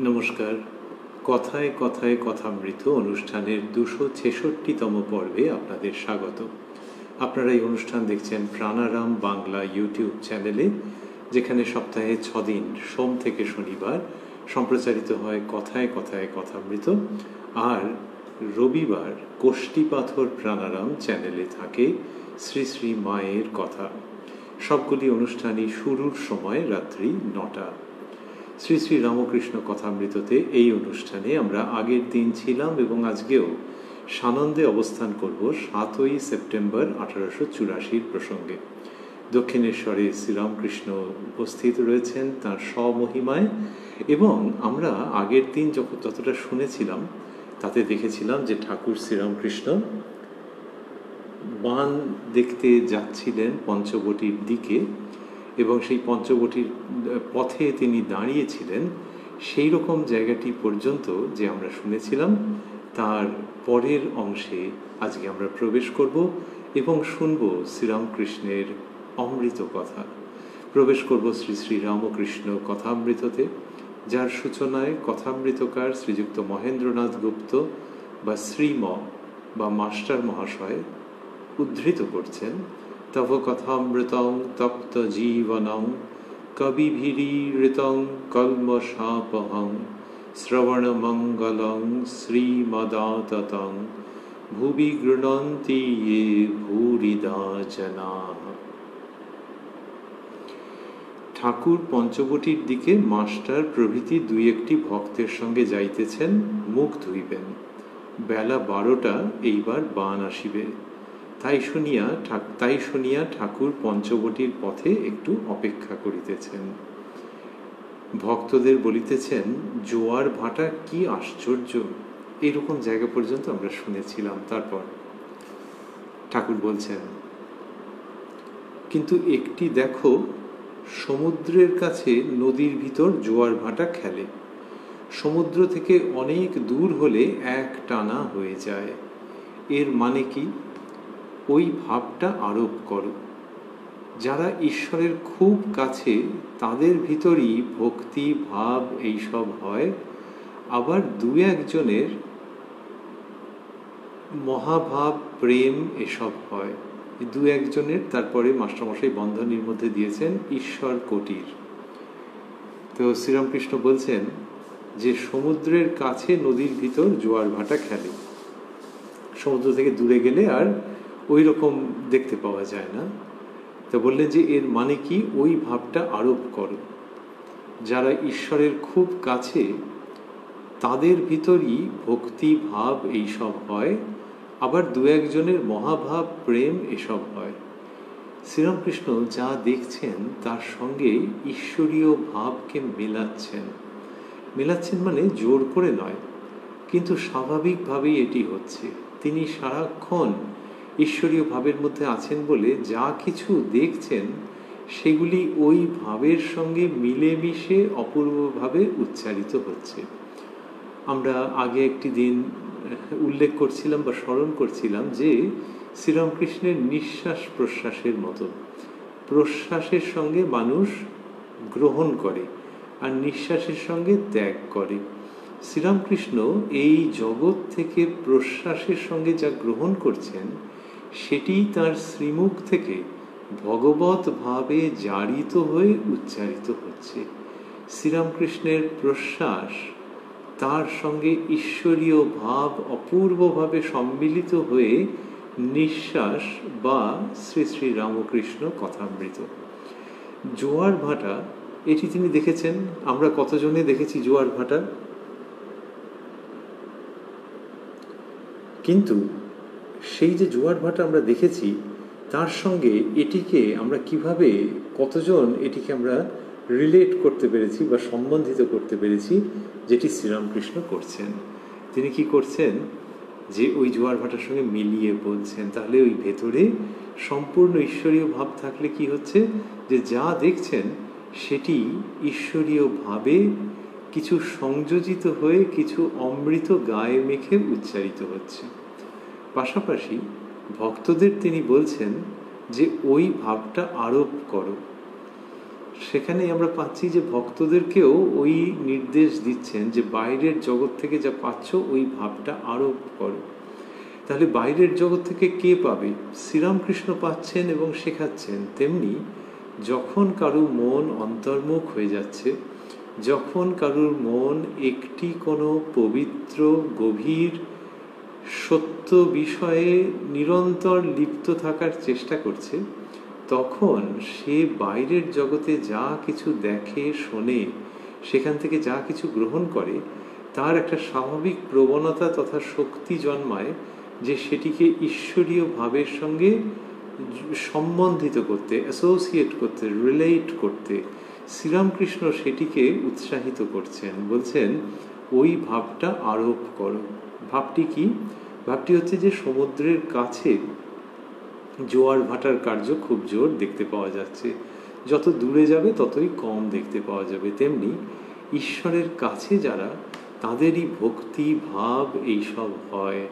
নমস্কার। কথায় কথায় কথামৃত অনুষ্ঠানের 266তম পর্বে আপনাদের স্বাগত। আপনারা এই অনুষ্ঠান দেখছেন প্রাণারাম বাংলা ইউটিউব চ্যানেলে, যেখানে সপ্তাহে 6 দিন সোম থেকে শনিবার সম্প্রচারিত হয় কথায় কথায় কথামৃত, আর রবিবার কোষ্ঠীপাথর প্রাণারাম চ্যানেলে থাকে শ্রী শ্রী মায়ের কথা। সবগুলি অনুষ্ঠানই শুরুর সময় রাত্রি 9টা। শ্রী শ্রী রামকৃষ্ণ কথামৃততে এই অনুষ্ঠানে আমরা আগের দিন ছিলাম এবং আজকেও সানন্দে অবস্থান করব 7ই সেপ্টেম্বর 1884 প্রসঙ্গে। দক্ষিণেশ্বরে শ্রীরামকৃষ্ণ উপস্থিত রয়েছেন তাঁর স্বমহিমায়, এবং আমরা আগের দিন যতটা শুনেছিলাম তাতে দেখেছিলাম যে ঠাকুর শ্রীরামকৃষ্ণ বান দেখতে যাচ্ছিলেন পঞ্চবটির দিকে, এবং সেই পঞ্চবটির পথে তিনি দাঁড়িয়েছিলেন। সেই রকম জায়গাটি পর্যন্ত যে আমরা শুনেছিলাম, তার পরের অংশে আজকে আমরা প্রবেশ করব এবং শুনব শ্রীরামকৃষ্ণের অমৃত কথা। প্রবেশ করব শ্রী শ্রী রামকৃষ্ণ কথামৃততে, যার সূচনায় কথামৃতকার শ্রীযুক্ত মহেন্দ্রনাথ গুপ্ত বা শ্রীম বা মাস্টার মহাশয় উদ্ধৃত করছেন, তব কথামৃতং তপ্ত জীবনং কবিভিরীড়িতং কল্মষাপহং শ্রবণমঙ্গলং শ্রীমদাততং ভুবি গৃণন্তি ये ভূরিদা জনাঃ। ঠাকুর পঞ্চবটির দিকে মাস্টার প্রভৃতি দুই একটি ভক্তের সঙ্গে যাইতেছেন মুখ ধুইবেন। বেলা 12টা এইবার বান আসিবে। তাই শুনিয়া ঠাকুর পঞ্চবটির পথে একটু অপেক্ষা করিতেছেন। ভক্তদের বলিতেছেন, জোয়ার ভাটা কি আশ্চর্য। এইরকম জায়গা পর্যন্ত আমরা শুনেছিলাম। তারপর ঠাকুর বলছেন, কিন্তু একটি দেখো, সমুদ্রের কাছে নদীর ভিতর জোয়ার ভাটা খেলে, সমুদ্র থেকে অনেক দূর হলে এক টানা হয়ে যায়। এর মানে কি? ওই ভাবটা আরোপ করো। যারা ঈশ্বরের খুব কাছে তাদের ভিতরই ভক্তি ভাব এইসব হয়, আবার দু একজনের মহাভাব প্রেম এসব হয়। দু একজনের, তারপরে মাস্টারমশাই বন্ধনীর মধ্যে দিয়েছেন ঈশ্বর কোটির। তো শ্রীরামকৃষ্ণ বলছেন যে সমুদ্রের কাছে নদীর ভিতর জোয়ার ভাটা খেলে, সমুদ্র থেকে দূরে গেলে আর ওই রকম দেখতে পাওয়া যায় না। তা বললেন যে এর মানে কি? ওই ভাবটা আরোপ করো। যারা ঈশ্বরের খুব কাছে তাদের ভিতরই ভক্তি ভাব এইসব হয়, আবার দু একজনের মহাভাব প্রেম এসব হয়। শ্রীরামকৃষ্ণ যা দেখছেন তার সঙ্গে ঈশ্বরীয় ভাবকে মেলাচ্ছেন মানে জোর করে নয়, কিন্তু স্বাভাবিকভাবেই এটি হচ্ছে। তিনি সারাক্ষণ ঈশ্বরীয় ভাবের মধ্যে আছেন বলে যা কিছু দেখছেন সেগুলি ওই ভাবের সঙ্গে মিলেমিশে অপূর্বভাবে উচ্চারিত হচ্ছে। আমরা আগে একটি দিন উল্লেখ করছিলাম বা স্মরণ করছিলাম যে শ্রীরামকৃষ্ণের নিঃশ্বাস প্রশ্বাসের মতো, প্রশ্বাসের সঙ্গে মানুষ গ্রহণ করে আর নিঃশ্বাসের সঙ্গে ত্যাগ করে। শ্রীরামকৃষ্ণ এই জগৎ থেকে প্রশ্বাসের সঙ্গে যা গ্রহণ করছেন সেটি তার শ্রীমুখ থেকে ভগবত ভাবে জারিত হয়ে উচ্চারিত হচ্ছে। শ্রীরামকৃষ্ণের প্রশ্বাস তার সঙ্গে ঈশ্বরীয় ভাব অপূর্বভাবে সম্মিলিত হয়ে নিঃশ্বাস বা শ্রী শ্রী রামকৃষ্ণ কথামৃত। জোয়ার ভাটা এটি তিনি দেখেছেন। আমরা কতজনে দেখেছি জোয়ার ভাটা? কিন্তু সেই যে জোয়ার ভাটা আমরা দেখেছি, তার সঙ্গে এটিকে আমরা কিভাবে, কতজন এটিকে আমরা রিলেট করতে পেরেছি বা সম্বন্ধিত করতে পেরেছি, যেটি শ্রীরামকৃষ্ণ করছেন। তিনি কি করছেন? যে ওই জোয়ার ভাটার সঙ্গে মিলিয়ে বলছেন। তাহলে ওই ভেতরে সম্পূর্ণ ঈশ্বরীয় ভাব থাকলে কি হচ্ছে, যে যা দেখছেন সেটি ঈশ্বরীয় ভাবে কিছু সংযোজিত হয়ে কিছু অমৃত গায়ে মেখে উচ্চারিত হচ্ছে। পাশাপাশি ভক্তদের তিনি বলছেন যে ওই ভাবটা আরোপ করো। সেখানে আমরা পাচ্ছি যে ভক্তদেরকেও ওই নির্দেশ দিচ্ছেন যে বাইরের জগৎ থেকে যা পাচ্ছ ওই ভাবটা আরোপ করো। তাহলে বাইরের জগৎ থেকে কে পাবে? শ্রীরামকৃষ্ণ পাচ্ছেন এবং শেখাচ্ছেন। তেমনি যখন কারুর মন অন্তর্মুখ হয়ে যাচ্ছে, যখন কারুর মন একটি কোনো পবিত্র গভীর সত্য বিষয়ে নিরন্তর লিপ্ত থাকার চেষ্টা করছে, তখন সে বাইরের জগতে যা কিছু দেখে শোনে, সেখান থেকে যা কিছু গ্রহণ করে, তার একটা স্বাভাবিক প্রবণতা তথা শক্তি জন্মায় যে সেটিকে ঈশ্বরীয় ভাবের সঙ্গে সম্বন্ধিত করতে, অ্যাসোসিয়েট করতে, রিলেট করতে শ্রীরামকৃষ্ণ সেটিকে উৎসাহিত করছেন। বলছেন ওই ভাবটা আরোপ করো। ভাবটি কি? ভাবটি হচ্ছে যে সমুদ্রের কাছে জোয়ার ভাটার কার্য খুব জোর দেখতে পাওয়া যাচ্ছে, যত দূরে যাবে ততই কম দেখতে পাওয়া যাবে। তেমনি ঈশ্বরের কাছে যারা, তাদেরই ভক্তি ভাব এইসব হয়।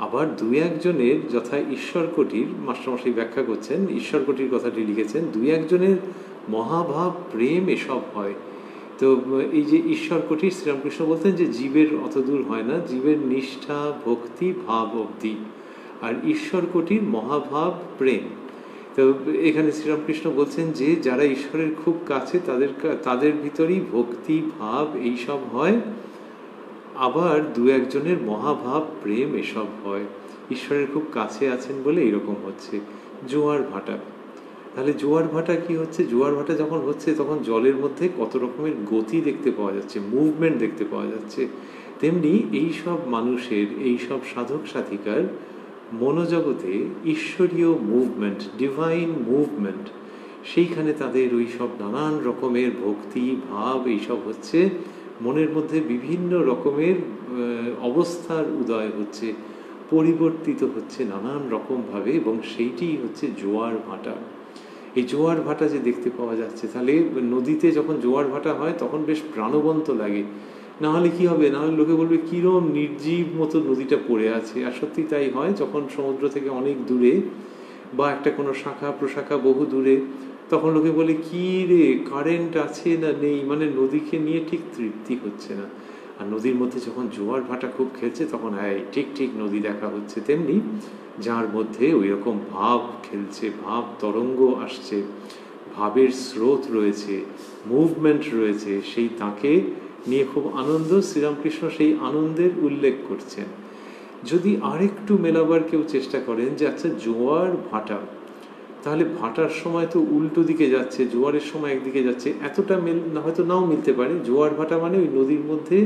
আবার দু একজনের, যথা ঈশ্বরকোটির, মাস্টারমশাই ব্যাখ্যা করছেন, ঈশ্বরকোটির কথাটি লিখেছেন, দু একজনের মহাভাব প্রেম এসব হয়। তো এই যে ঈশ্বরকোটির, শ্রীরামকৃষ্ণ বলতেন যে জীবের অত দূর হয় না, জীবের নিষ্ঠা ভক্তি ভাব অবধি, আর ঈশ্বরকোটির মহাভাব প্রেম। তো এখানে শ্রীরামকৃষ্ণ বলছেন যে যারা ঈশ্বরের খুব কাছে, তাদের ভিতরেই ভক্তি ভাব এইসব হয়। আবার দু একজনের মহাভাব প্রেম এসব হয়, ঈশ্বরের খুব কাছে আছেন বলে এরকম হচ্ছে। জোয়ার ভাটা, তাহলে জোয়ার ভাটা কি হচ্ছে? জোয়ার ভাটা যখন হচ্ছে তখন জলের মধ্যে কত রকমের গতি দেখতে পাওয়া যাচ্ছে, মুভমেন্ট দেখতে পাওয়া যাচ্ছে। তেমনি এইসব মানুষের, এইসব সাধক সাধিকার মনোজগতে ঈশ্বরীয় মুভমেন্ট, ডিভাইন মুভমেন্ট, সেইখানে তাদের ওই সব নানান রকমের ভক্তি ভাব এইসব হচ্ছে। মনের মধ্যে বিভিন্ন রকমের অবস্থার উদয় হচ্ছে, পরিবর্তিত হচ্ছে নানান রকমভাবে, এবং সেইটি হচ্ছে জোয়ার ভাটা। এই জোয়ার ভাটা যে দেখতে পাওয়া যাচ্ছে, তাহলে নদীতে যখন জোয়ার ভাটা হয় তখন বেশ প্রাণবন্ত লাগে। না হলে কি হবে? না হলে লোকে বলবে কিরম নির্জীব মতো নদীটা পড়ে আছে। আর সত্যি তাই হয়, যখন সমুদ্র থেকে অনেক দূরে বা একটা কোনো শাখা প্রশাখা বহু দূরে, তখন লোকে বলে কি রে, কারেন্ট আছে না নেই, মানে নদীকে নিয়ে ঠিক তৃপ্তি হচ্ছে না। আর নদীর মধ্যে যখন জোয়ার ভাটা খুব খেলছে তখন হ্যাঁ ঠিক ঠিক নদী দেখা হচ্ছে। তেমনি যার মধ্যে ওই রকম ভাব খেলছে, ভাব তরঙ্গ আসছে, ভাবের স্রোত রয়েছে, মুভমেন্ট রয়েছে, সেই তাকে নিয়ে খুব আনন্দ। শ্রীরামকৃষ্ণ সেই আনন্দের উল্লেখ করছেন। যদি আরেকটু মেলাবার কেউ চেষ্টা করেন যে আচ্ছা জোয়ার ভাটা, তাহলে ভাটার সময় তো উল্টো দিকে যাচ্ছে, জোয়ারের সময় একদিকে যাচ্ছে, এতটা হয়তো নাও মিলতে পারে। জোয়ার ভাটা মানে ওই নদীর মধ্যে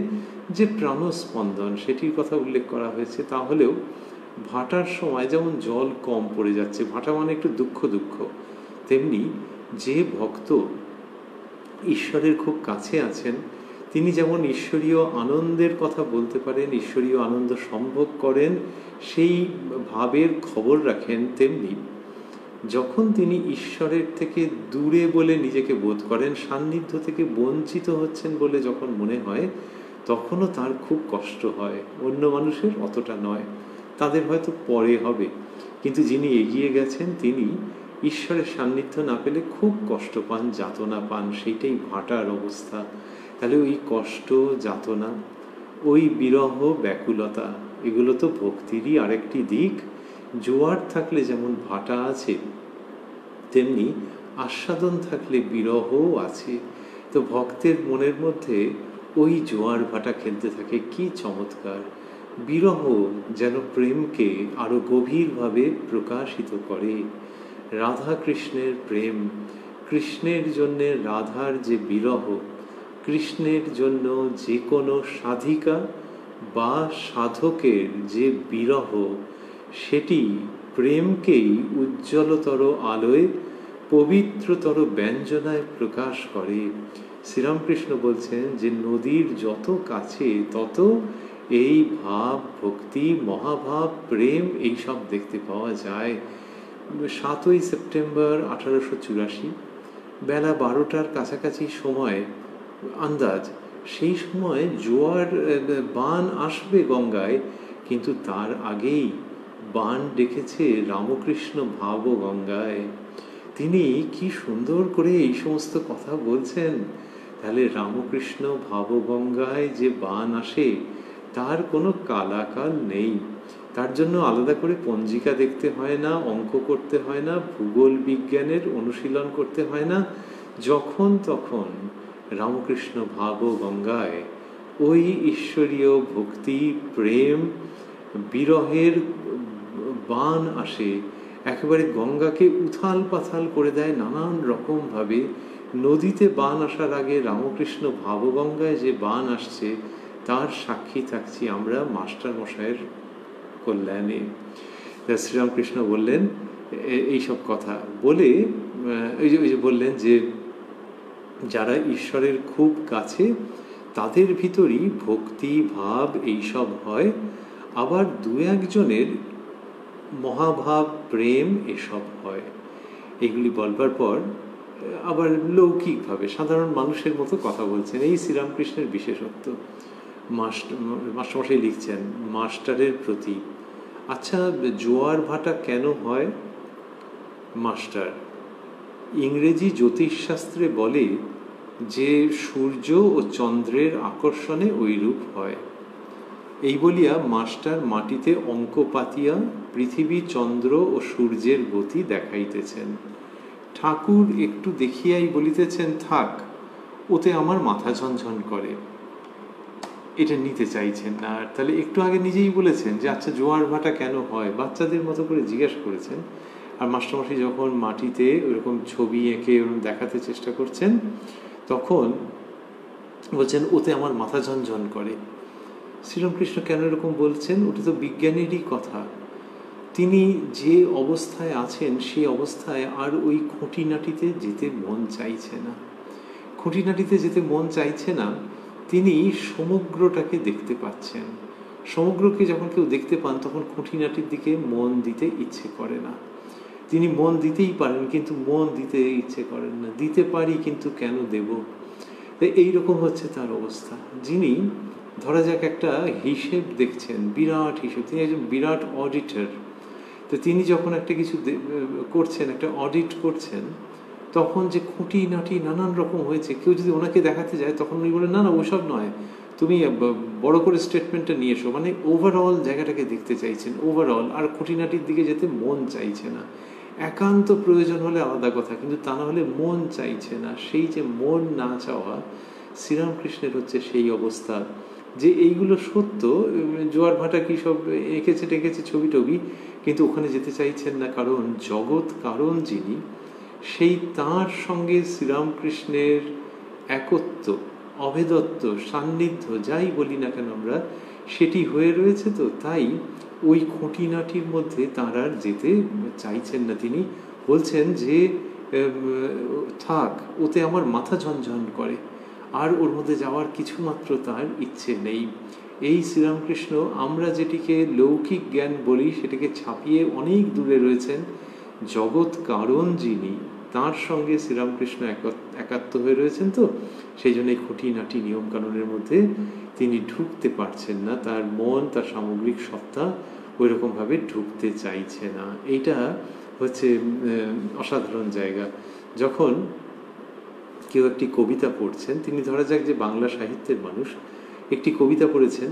যে প্রাণস্পন্দন, সেটির কথা উল্লেখ করা হয়েছে। তাহলেও ভাটার সময় যেমন জল কম পড়ে যাচ্ছে, ভাটা মানে একটু দুঃখ দুঃখ, তেমনি যে ভক্ত ঈশ্বরের খুব কাছে আছেন, তিনি যেমন ঈশ্বরীয় আনন্দের কথা বলতে পারেন, ঈশ্বরীয় আনন্দ সম্ভোগ করেন, সেই ভাবের খবর রাখেন, তেমনি যখন তিনি ঈশ্বরের থেকে দূরে বলে নিজেকে বোধ করেন, সান্নিধ্য থেকে বঞ্চিত হচ্ছেন বলে যখন মনে হয়, তখনও তার খুব কষ্ট হয়। অন্য মানুষের অতটা নয়, তাদের হয়তো পরে হবে, কিন্তু যিনি এগিয়ে গেছেন তিনি ঈশ্বরের সান্নিধ্য না পেলে খুব কষ্ট পান, যাতনা পান। সেইটাই ভাটার অবস্থা। তাহলে ওই কষ্ট, যাতনা, ওই বিরহ, ব্যাকুলতা, এগুলো তো ভক্তিরই আরেকটি দিক। জোয়ার থাকলে যেমন ভাটা আছে, তেমনি আস্বাদন থাকলে বিরহও আছে। তো ভক্তের মনের মধ্যে ওই জোয়ার ভাটা খেলতে থাকে, কি চমৎকার! বিরহ যেন প্রেমকে আরো গভীরভাবে প্রকাশিত করে। রাধা কৃষ্ণের প্রেম, কৃষ্ণের জন্য রাধার যে বিরহ, কৃষ্ণের জন্য যে কোনো সাধিকা বা সাধকের যে বিরহ, সেটি প্রেমকেই উজ্জ্বলতর আলোয়, পবিত্রতর ব্যঞ্জনায় প্রকাশ করে। শ্রীরামকৃষ্ণ বলছেন যে নদীর যত কাছে তত এই ভাব, ভক্তি, মহাভাব, প্রেম এইসব দেখতে পাওয়া যায়। 7ই সেপ্টেম্বর 1884 বেলা 12টার কাছাকাছি সময় আন্দাজ, সেই সময় জোয়ার বান আসবে গঙ্গায়, কিন্তু তার আগেই বান ডেকেছে রামকৃষ্ণ ভাব গঙ্গায়। তিনি কি সুন্দর করে এই সমস্ত কথা বলছেন। তাহলে রামকৃষ্ণ ভাবগঙ্গায় যে বান আসে তার কোনো কালাকাল নেই। তার জন্য আলাদা করে পঞ্জিকা দেখতে হয় না, অঙ্ক করতে হয় না, ভূগোল বিজ্ঞানের অনুশীলন করতে হয় না। যখন তখন রামকৃষ্ণ ভাবগঙ্গায় ওই ঈশ্বরীয় ভক্তি, প্রেম, বিরহের বান আসে, একেবারে গঙ্গাকে উথাল পাথাল করে দেয় নানান রকমভাবে। নদীতে বান আসার আগে রামকৃষ্ণ ভাবগঙ্গায় যে বান আসছে তার সাক্ষী থাকছি আমরা মাস্টার মশাইয়ের কল্যাণে। শ্রীরামকৃষ্ণ বললেন এইসব কথা বলে, ওই যে বললেন যে যারা ঈশ্বরের খুব কাছে তাদের ভিতরই ভক্তি ভাব এইসব হয়, আবার দু একজনের মহাভাব প্রেম এসব হয়। এগুলি বলবার পর আবার লৌকিকভাবে সাধারণ মানুষের মতো কথা বলছেন। এই শ্রীরামকৃষ্ণের বিশেষত্ব। মাস্টারমশাই লিখছেন মাস্টারের প্রতি, আচ্ছা জোয়ার ভাটা কেন হয়? মাস্টার, ইংরেজি জ্যোতিষশাস্ত্রে বলে যে সূর্য ও চন্দ্রের আকর্ষণে ওইরূপ হয়। এই বলিয়া মাস্টার মাটিতে অঙ্ক পাতিয়া পৃথিবী, চন্দ্র ও সূর্যের গতি দেখাইতেছেন। ঠাকুর একটু দেখিয়াই বলিতেছেন, থাক, ওতে আমার মাথা ঝনঝন করে। এটা নিতে চাইছেন না। আর তাহলে একটু আগে নিজেই বলেছেন যে আচ্ছা জোয়ার ভাটা কেন হয়, বাচ্চাদের মতো করে জিজ্ঞেস করেছেন। আর মাস্টারমশাই যখন মাটিতে ওরকম ছবি এঁকে ওরকম দেখাতে চেষ্টা করছেন তখন বলছেন ওতে আমার মাথা ঝনঝন করে। শ্রীরামকৃষ্ণ কেন এরকম বলছেন? ওটা তো বিজ্ঞানেরই কথা। তিনি যে অবস্থায় আছেন সেই অবস্থায় আর ওই খুঁটিনাটিতে যেতে মন চাইছে না। খুঁটিনাটিতে যেতে মন চাইছে না, তিনি সমগ্রটাকে দেখতে পাচ্ছেন। সমগ্রকে যখন কেউ দেখতে পান তখন খুঁটিনাটির দিকে মন দিতে ইচ্ছে করে না। তিনি মন দিতেই পারেন কিন্তু মন দিতে ইচ্ছে করেন না। দিতে পারি কিন্তু কেন দেব? এইরকম হচ্ছে তার অবস্থা। যিনি ধরা যাক একটা হিসেব দেখছেন, বিরাট হিসেব, তিনি একজন বিরাট অডিটর। তো তিনি যখন একটা কিছু করছেন, একটা অডিট করছেন, তখন যে খুঁটিনাটি নানান রকম হয়েছে, কেউ যদি ওনাকে দেখাতে যায় তখন উনি বলেন না না ওসব নয়, তুমি বড় করে স্টেটমেন্টটা নিয়ে এসো। মানে ওভারঅল জায়গাটাকে দেখতে চাইছেন, ওভারঅল। আর খুঁটিনাটির দিকে যেতে মন চাইছে না। একান্ত প্রয়োজন হলে আলাদা কথা, কিন্তু তা না হলে মন চাইছে না। সেই যে মন না চাওয়া, শ্রীরামকৃষ্ণের হচ্ছে সেই অবস্থা যে এইগুলো সত্য। জোয়ার ভাটা কি সব এঁকেছে টেকেছে ছবি টবি, কিন্তু ওখানে যেতে চাইছেন না। কারণ জগৎ কারণ যিনি, সেই তাঁর সঙ্গে শ্রীরামকৃষ্ণের একত্ব, অভেদত্ব, সান্নিধ্য, যাই বলি না কেন আমরা, সেটি হয়ে রয়েছে। তো তাই ওই খুঁটিনাটির মধ্যে তাঁরা আর যেতে চাইছেন না। তিনি বলছেন যে থাক, ওতে আমার মাথা ঝনঝন করে, আর ওর মধ্যে যাওয়ার কিছুমাত্র তার ইচ্ছে নেই। এই শ্রীরামকৃষ্ণ আমরা যেটিকে লৌকিক জ্ঞান বলি সেটিকে ছাপিয়ে অনেক দূরে রয়েছেন। জগৎ কারণ যিনি, তাঁর সঙ্গে শ্রীরামকৃষ্ণ একাত্ম হয়ে রয়েছেন। তো সেই জন্য এই খুঁটিনাটি নিয়মকানুনের মধ্যে তিনি ঢুকতে পারছেন না। তার মন, তার সামগ্রিক সত্তা ওই রকমভাবে ঢুকতে চাইছে না। এইটা হচ্ছে অসাধারণ জায়গা। যখন কেউ একটি কবিতা পড়ছেন, তিনি ধরা যাক যে বাংলা সাহিত্যের মানুষ, একটি কবিতা পড়েছেন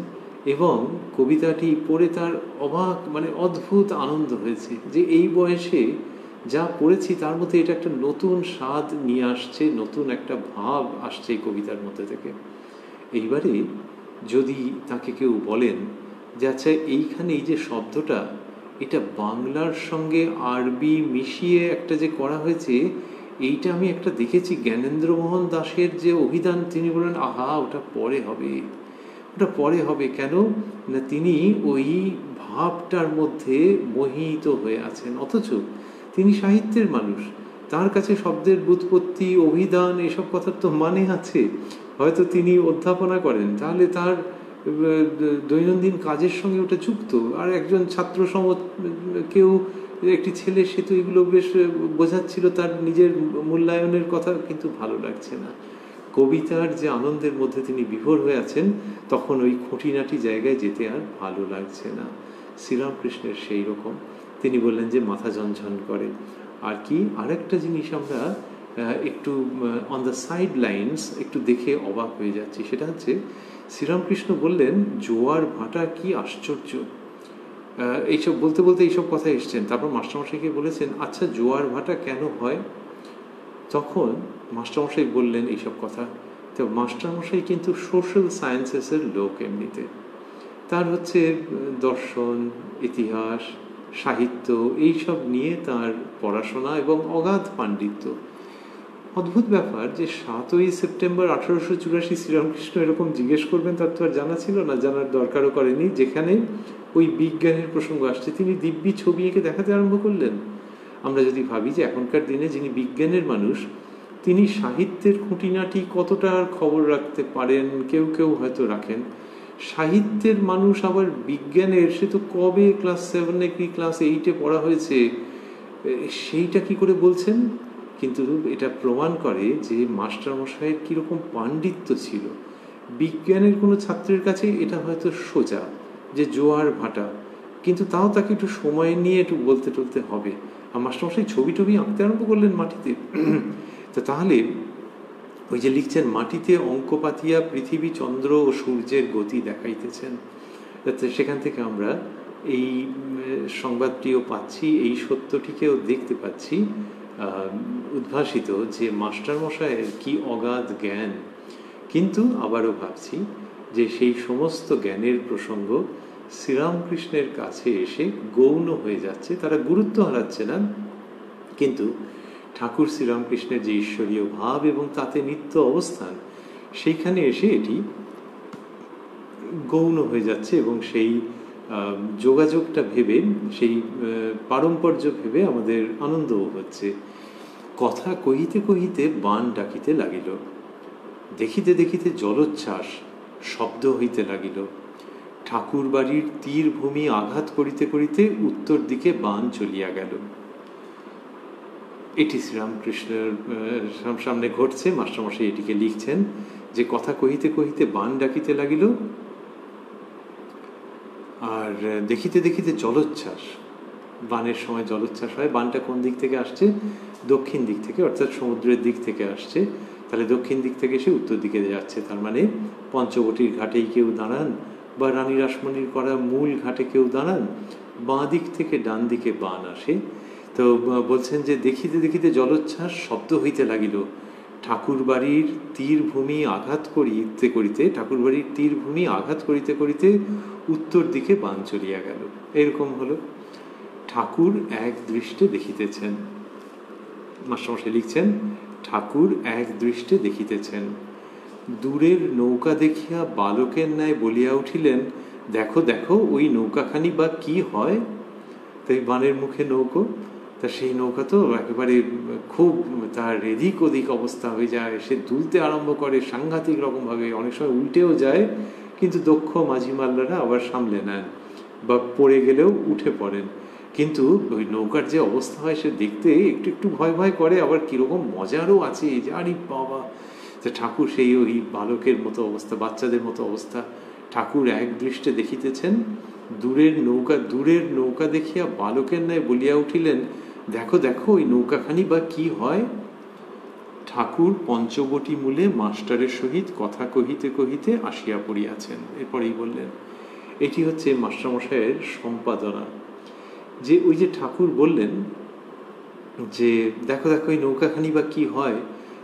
এবং কবিতাটি পড়ে তার অবাক, মানে অদ্ভুত আনন্দ হয়েছে যে এই বয়সে যা পড়েছি তার মধ্যে এটা একটা নতুন স্বাদ নিয়ে আসছে, নতুন একটা ভাব আসছে এই কবিতার মধ্যে থেকে। এইবারে যদি তাকে কেউ বলেন যে আচ্ছা এইখানে এই যে শব্দটা, এটা বাংলার সঙ্গে আরবি মিশিয়ে একটা যে করা হয়েছে, এইটা আমি একটা দেখেছি জ্ঞানেন্দ্রমোহন দাশের যে অভিধান, তিনি বলেন আহা ওটা পরে হবে, ওটা পরে হবে। কেন না, তিনি ওই ভাবটার মধ্যে মোহিত হয়ে আছেন। অথচ তিনি সাহিত্যের মানুষ, তার কাছে শব্দের ব্যুৎপত্তি, অভিধান, এসব কথার তো মানে আছে। হয়তো তিনি অধ্যাপনা করেন, তাহলে তার দৈনন্দিন কাজের সঙ্গে ওটা যুক্ত। আর একজন ছাত্র কেউ, একটি ছেলে, সে তো এগুলো বেশ বোঝাচ্ছিল তার নিজের মূল্যায়নের কথা, কিন্তু ভালো লাগছে না। কবিতার যে আনন্দের মধ্যে তিনি বিভোর হয়ে আছেন, তখন ওই খুঁটিনাটি জায়গায় যেতে আর ভালো লাগছে না। শ্রীরামকৃষ্ণের সেই রকম। তিনি বললেন যে মাথা ঝনঝন করে। আর কি আরেকটা জিনিস আমরা একটু অন দ্য সাইড লাইন্স একটু দেখে অবাক হয়ে যাচ্ছি, সেটা হচ্ছে শ্রীরামকৃষ্ণ বললেন জোয়ার ভাটা কি আশ্চর্য। এইসব বলতে বলতে এইসব কথা এসছেন, তারপর মাস্টারমশাইকে বলেছেন আচ্ছা জোয়ার ভাটা কেন হয়, তখন মাস্টারমশাই বললেন এইসব কথা। তো মাস্টারমশাই কিন্তু সোশ্যাল সায়েন্সেসের লোক এমনিতে, তার হচ্ছে দর্শন, ইতিহাস, সাহিত্য এইসব নিয়ে তার পড়াশোনা এবং অগাধ পাণ্ডিত্য। অদ্ভুত ব্যাপার যে 7ই সেপ্টেম্বর 1884 শ্রীরামকৃষ্ণ এরকম জিজ্ঞেস করবেন তার তো আর জানা ছিল না, জানার দরকারও করেনি। যেখানে ওই বিজ্ঞানের প্রসঙ্গ আসছে তিনি দিব্যি ছবি এঁকে দেখাতে আরম্ভ করলেন। আমরা যদি ভাবি যে এখনকার দিনে যিনি বিজ্ঞানের মানুষ তিনি সাহিত্যের খুঁটিনাটি কতটা খবর রাখতে পারেন, কেউ কেউ হয়তো রাখেন, সাহিত্যের মানুষ আবার বিজ্ঞানের সে তো কবে ক্লাস 7 কি ক্লাস 8 পড়া হয়েছে, সেইটা কি করে বলছেন। কিন্তু এটা প্রমাণ করে যে মাস্টারমশাইয়ের কীরকম পাণ্ডিত্য ছিল। বিজ্ঞানের কোনো ছাত্রের কাছে এটা হয়তো সোজা যে জোয়ার ভাটা, কিন্তু তাও তাকে একটু সময় নিয়ে একটু বলতে টলতে হবে। আর মাস্টারমশাই ছবি টবি আঁকতে আরম্ভ করলেন মাটিতে। তো তাহলে ওই যে লিখছেন মাটিতে অঙ্ক পাতিয়া পৃথিবী চন্দ্র ও সূর্যের গতি দেখাইতেছেন, সেখান থেকে আমরা এই সংবাদটিও পাচ্ছি, এই সত্যটিকেও দেখতে পাচ্ছি উদ্ভাসিত যে মাস্টারমশাইয়ের কি অগাধ জ্ঞান। কিন্তু আবারও ভাবছি যে সেই সমস্ত জ্ঞানের প্রসঙ্গ শ্রীরামকৃষ্ণের কাছে এসে গৌণ হয়ে যাচ্ছে, তারা গুরুত্ব হারাচ্ছে না, কিন্তু ঠাকুর শ্রীরামকৃষ্ণের যে ঈশ্বরীয় ভাব এবং তাতে নিত্য অবস্থান সেইখানে এসে এটি গৌণ হয়ে যাচ্ছে এবং সেই যোগাযোগটা ভেবে, সেই পারম্পর্য ভেবে আমাদের আনন্দও হচ্ছে। কথা কহিতে কহিতে বান ডাকিতে লাগিল, দেখিতে দেখিতে জলোচ্ছ্বাস শব্দ হইতে লাগিল, ঠাকুর বাড়ির তীর ভূমি আঘাত করিতে করিতে উত্তর দিকে বান চলিয়া গেল। এটি শ্রীরামকৃষ্ণের সামনে ঘটছে, মাস্টারমশাই এটিকে লিখছেন যে কথা কহিতে কহিতে বান ডাকিতে লাগিল আর দেখিতে দেখিতে জলোচ্ছ্বাস, বানের সময় জলোচ্ছ্বাস হয়। বানটা কোন দিক থেকে আসছে? দক্ষিণ দিক থেকে, অর্থাৎ সমুদ্রের দিক থেকে আসছে। তাহলে দক্ষিণ দিক থেকে এসে উত্তর দিকে যাচ্ছে, তার মানে পঞ্চবটির ঘাটেই কেউ দাঁড়ান বা রানী রাসমণির করা মূল ঘাটে কেউ দাঁড়ান, বাঁ দিক থেকে ডান দিকে বান আসে। তো বলছেন যে দেখিতে দেখিতে জলোচ্ছ্বাস শব্দ হইতে লাগিল, ঠাকুর বাড়ির তীর ভূমি আঘাত করিতে করিতে, ঠাকুর বাড়ির তীর ভূমি আঘাত করিতে করিতে উত্তর দিকে বান চলিয়া গেল। এরকম হলো। ঠাকুর এক দৃষ্টে দেখিতেছেন, মাস্টারমশাই লিখছেন ঠাকুর এক দৃষ্টে দেখিতেছেন, দূরের নৌকা দেখিয়া বালকের ন্যায় বলিয়া উঠিলেন দেখো দেখো ওই নৌকাখানি বা কি হয়। তাই বানের মুখে নৌকো, তা সেই নৌকা তো একেবারে খুব তার এদিক ওদিক অবস্থা হয়ে যায়, সে দুলতে আরম্ভ করে সাংঘাতিক রকমভাবে, অনেক সময় উল্টেও যায়, কিন্তু দক্ষ মাঝি মাল্লারা আবার সামলে নেন বা পড়ে গেলেও উঠে পড়েন। কিন্তু ওই নৌকার যে অবস্থা হয় সে দেখতে একটু একটু ভয় ভয় করে, আবার কীরকম মজারও আছে যে আরে বাবা। তো ঠাকুর সেই ওই বালকের মতো অবস্থা, বাচ্চাদের মতো অবস্থা। ঠাকুর এক দৃষ্টে দেখিতেছেন, দূরের নৌকা দেখিয়া বালকের ন্যায় বলিয়া উঠিলেন দেখো দেখো ওই নৌকাখানি বা কি হয়। ঠাকুর পঞ্চবটি মূলে মাস্টারের সহিত কথা কহিতে কহিতে আসিয়া পড়িয়াছেন। এরপরেই বললেন, এটি হচ্ছে মাস্টারমশাইয়ের সম্পাদনা। যে ওই যে ঠাকুর বললেন যে দেখো দেখো ওই নৌকাখানি বা কি হয়,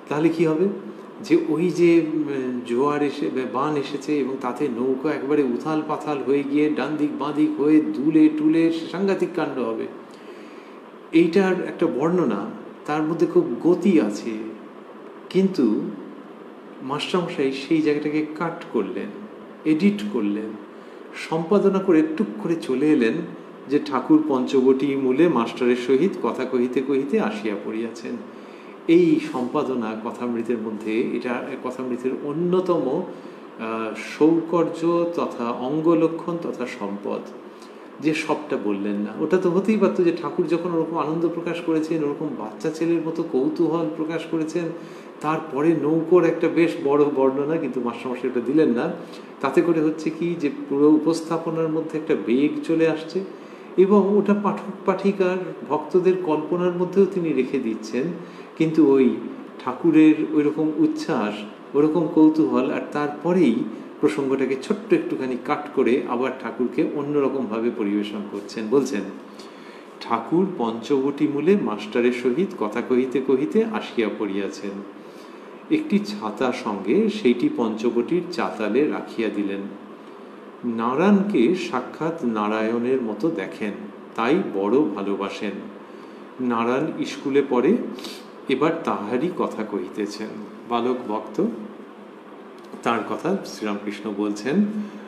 তাহলে কি হবে? যে ওই যে জোয়ার এসে বান এসেছে এবং তাতে নৌকা একবারে উথাল পাথাল হয়ে গিয়ে ডান দিক বাঁ দিক হয়ে দুলে টুলে সাংঘাতিক কাণ্ড হবে। এইটার একটা বর্ণনা, তার মধ্যে খুব গতি আছে, কিন্তু মাস্টারমশাই সেই জায়গাটাকে কাট করলেন, এডিট করলেন, সম্পাদনা করে টুক করে চলে এলেন যে ঠাকুর পঞ্চবটি মূলে মাস্টারের সহিত কথা কহিতে কহিতে আসিয়া পড়িয়াছেন। এই সম্পাদনা কথামৃতের মধ্যে, এটা কথামৃতের অন্যতম সৌকর্য তথা অঙ্গলক্ষণ তথা সম্পদ। যে সবটা বললেন না, ওটা তো হতেই পারতো যে ঠাকুর যখন ওরকম আনন্দ প্রকাশ করেছেন, ওরকম বাচ্চা ছেলের মতো কৌতূহল প্রকাশ করেছেন, তারপরে নৌকোর একটা বেশ বড় বর্ণনা, কিন্তু মাস্টারমশাই এটা দিলেন না। তাতে করে হচ্ছে কি যে পুরো উপস্থাপনার মধ্যে একটা বেগ চলে আসছে এবং ওটা পাঠক পাঠিকার ভক্তদের কল্পনার মধ্যেও তিনি রেখে দিচ্ছেন, কিন্তু ওই ঠাকুরের ওই রকম উচ্ছ্বাস, ওরকম কৌতূহল, আর তারপরেই প্রসঙ্গটাকে ছোট্ট একটুখানি কাট করে আবার ঠাকুরকে অন্যরকমভাবে পরিবেশন করছেন। বলছেন, ঠাকুর পঞ্চবটী মূলে মাস্টারের সহিত কথা কহিতে কহিতে আসিয়া পড়িয়াছেন। একটি ছাতা সঙ্গে সেইটি পঞ্চবটীর চাতালে রাখিয়া দিলেন। নারায়ণকে সাক্ষাৎ নারায়ণের মতো দেখেন, তাই বড় ভালোবাসেন। নারায়ণ স্কুলে পড়ে, এবার তাহারই কথা কহিতেছেন। বালক ভক্ত তার কথা শ্রীরামকৃষ্ণ বলছেন,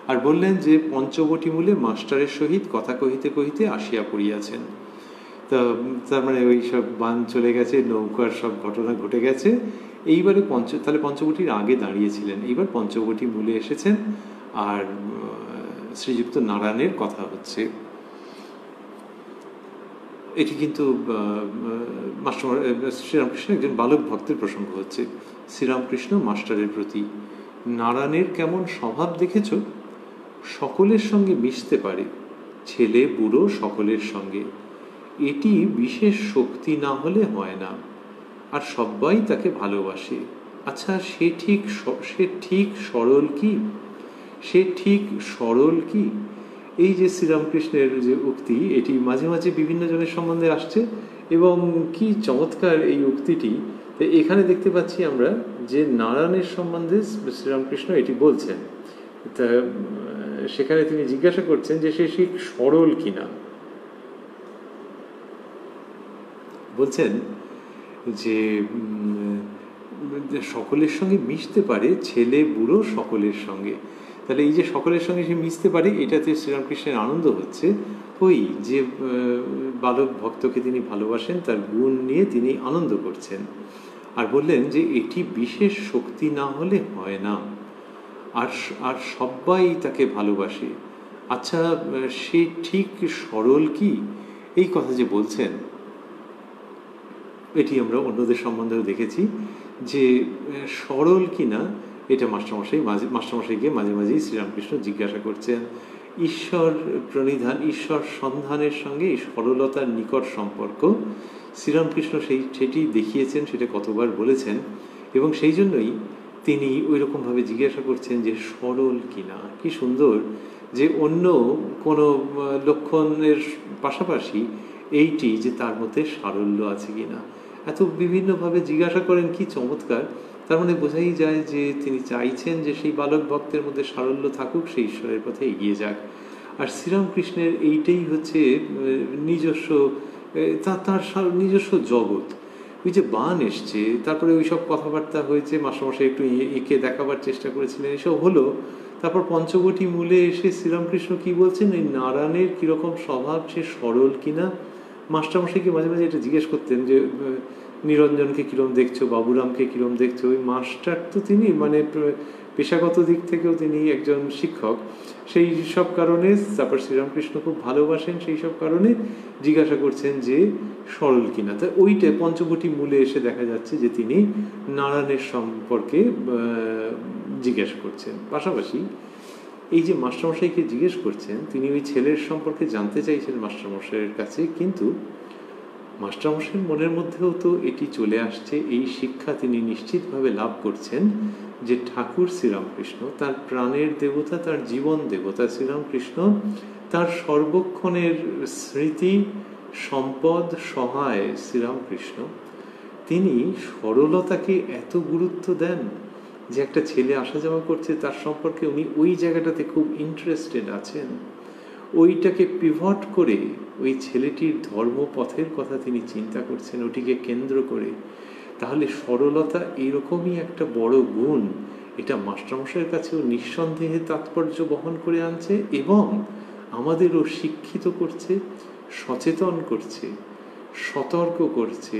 আর বললেন যে পঞ্চবটী মূলে মাস্টারের সহিত কথা কহিতে কহিতে আসিয়া পড়িয়াছেন। তা তার মানে ওই সব বান চলে গেছে, নৌকার সব ঘটনা ঘটে গেছে। এইবারে তাহলে পঞ্চবটির আগে দাঁড়িয়েছিলেন, এইবার পঞ্চবটী মূলে এসেছেন, আর শ্রীযুক্ত নারায়ণের কথা হচ্ছে। এটি কিন্তু মাস্টার শ্রীরামকৃষ্ণ একজন বালক ভক্তের প্রসঙ্গ হচ্ছে। শ্রীরামকৃষ্ণ মাস্টারের প্রতি, নারায়ণের কেমন স্বভাব দেখেছ? সকলের সঙ্গে মিশতে পারে, ছেলে বুড়ো সকলের সঙ্গে। এটি বিশেষ শক্তি না হলে হয় না, আর সবাই তাকে ভালোবাসে। আচ্ছা, সে ঠিক সরল কি? সে ঠিক সরল কি? এই যে শ্রীরামকৃষ্ণের যে উক্তি, এটি মাঝে মাঝে বিভিন্ন জনের সম্বন্ধে আসছে, এবং কি চমৎকার এই উক্তিটি। এখানে দেখতে পাচ্ছি আমরা যে নারায়ণের সম্বন্ধে শ্রীরামকৃষ্ণ এটি বলছেন। তা সেখানে তিনি জিজ্ঞাসা করছেন যে সে ঠিক সরল কিনা। বলছেন যে সকলের সঙ্গে মিশতে পারে, ছেলে বুড়ো সকলের সঙ্গে। তাহলে এই যে সকলের সঙ্গে সে মিশতে পারে, এটাতে শ্রীরামকৃষ্ণের আনন্দ হচ্ছে। ওই যে বালক ভক্তকে তিনি ভালোবাসেন, তার গুণ নিয়ে তিনি আনন্দ করছেন। আর বললেন যে এটি বিশেষ শক্তি না হলে হয় না, আর সবাই তাকে ভালোবাসে। আচ্ছা, সে ঠিক সরল কি? এই কথা যে বলছেন, এটি আমরা অন্যদের সম্বন্ধেও দেখেছি যে সরল কিনা এটা মাস্টারমশাইকে মাঝে মাঝেই শ্রীরামকৃষ্ণ জিজ্ঞাসা করছেন। ঈশ্বর প্রণিধান, ঈশ্বর সন্ধানের সঙ্গে এই সরলতার নিকট সম্পর্ক শ্রীরামকৃষ্ণ সেটি দেখিয়েছেন, সেটা কতবার বলেছেন, এবং সেই জন্যই তিনি ওই রকমভাবে জিজ্ঞাসা করছেন যে সরল কিনা। কি সুন্দর যে অন্য কোনো লক্ষণের পাশাপাশি এইটি যে তার মধ্যে সারল্য আছে কিনা, এত বিভিন্নভাবে জিজ্ঞাসা করেন, কি চমৎকার। তার মানে বোঝাই যায় যে তিনি চাইছেন যে সেই বালক ভক্তের মধ্যে সারল্য থাকুক, সেই ঈশ্বরের পথে এগিয়ে যাক। আর শ্রীরামকৃষ্ণের এইটাই হচ্ছে নিজস্ব, তার নিজস্ব জগৎ। ওই যে বান এসছে, তারপরে ওই সব কথাবার্তা হয়েছে, মাস্টারমশাই একটু এঁকে দেখাবার চেষ্টা করেছিলেন, এসব হলো। তারপর পঞ্চবটী মূলে এসে শ্রীরামকৃষ্ণ কি বলছেন, এই নারায়ণের কীরকম স্বভাব, সে সরল কিনা। মাস্টারমশাইকে মাঝে মাঝে এটা জিজ্ঞেস করতেন যে নিরঞ্জনকে কিরম দেখছো, বাবুরামকে কিরম দেখছো। ওই মাস্টার তো তিনি, মানে পেশাগত দিক থেকেও তিনি একজন শিক্ষক, সেই সব কারণে তারপর শ্রীরামকৃষ্ণ খুব ভালোবাসেন, সেই সব কারণে জিজ্ঞাসা করছেন যে সরল কিনা। তা ওইটা পঞ্চবটী মূলে এসে দেখা যাচ্ছে যে তিনি নারায়ণের সম্পর্কে জিজ্ঞাসা করছেন। পাশাপাশি এই যে মাস্টারমশাইকে জিজ্ঞেস করছেন, তিনি ওই ছেলের সম্পর্কে জানতে চাইছেন মাস্টারমশাইয়ের কাছে, কিন্তু মাস্টারমশাইয়ের মনের মধ্যেও তো এটি চলে আসছে, এই শিক্ষা তিনি নিশ্চিতভাবে লাভ করছেন যে ঠাকুর শ্রীরামকৃষ্ণ, তার প্রাণের দেবতা, তার জীবন দেবতা শ্রীরামকৃষ্ণ, তার সর্বক্ষণের স্মৃতি সম্পদ সহায় শ্রীরামকৃষ্ণ, তিনি সরলতাকে এত গুরুত্ব দেন যে একটা ছেলে আসা যাওয়া করছে, তার সম্পর্কে উনি ওই জায়গাটাতে খুব ইন্টারেস্টেড আছেন। ওইটাকে পিভট করে ওই ছেলেটির ধর্মপথের কথা তিনি চিন্তা করছেন, ওটিকে কেন্দ্র করে। তাহলে সরলতা এরকমই একটা বড় গুণ, এটা মাস্টারমশাইয়ের কাছেও নিঃসন্দেহে তাৎপর্য বহন করে আনছে, এবং আমাদেরও শিক্ষিত করছে, সচেতন করছে, সতর্ক করছে,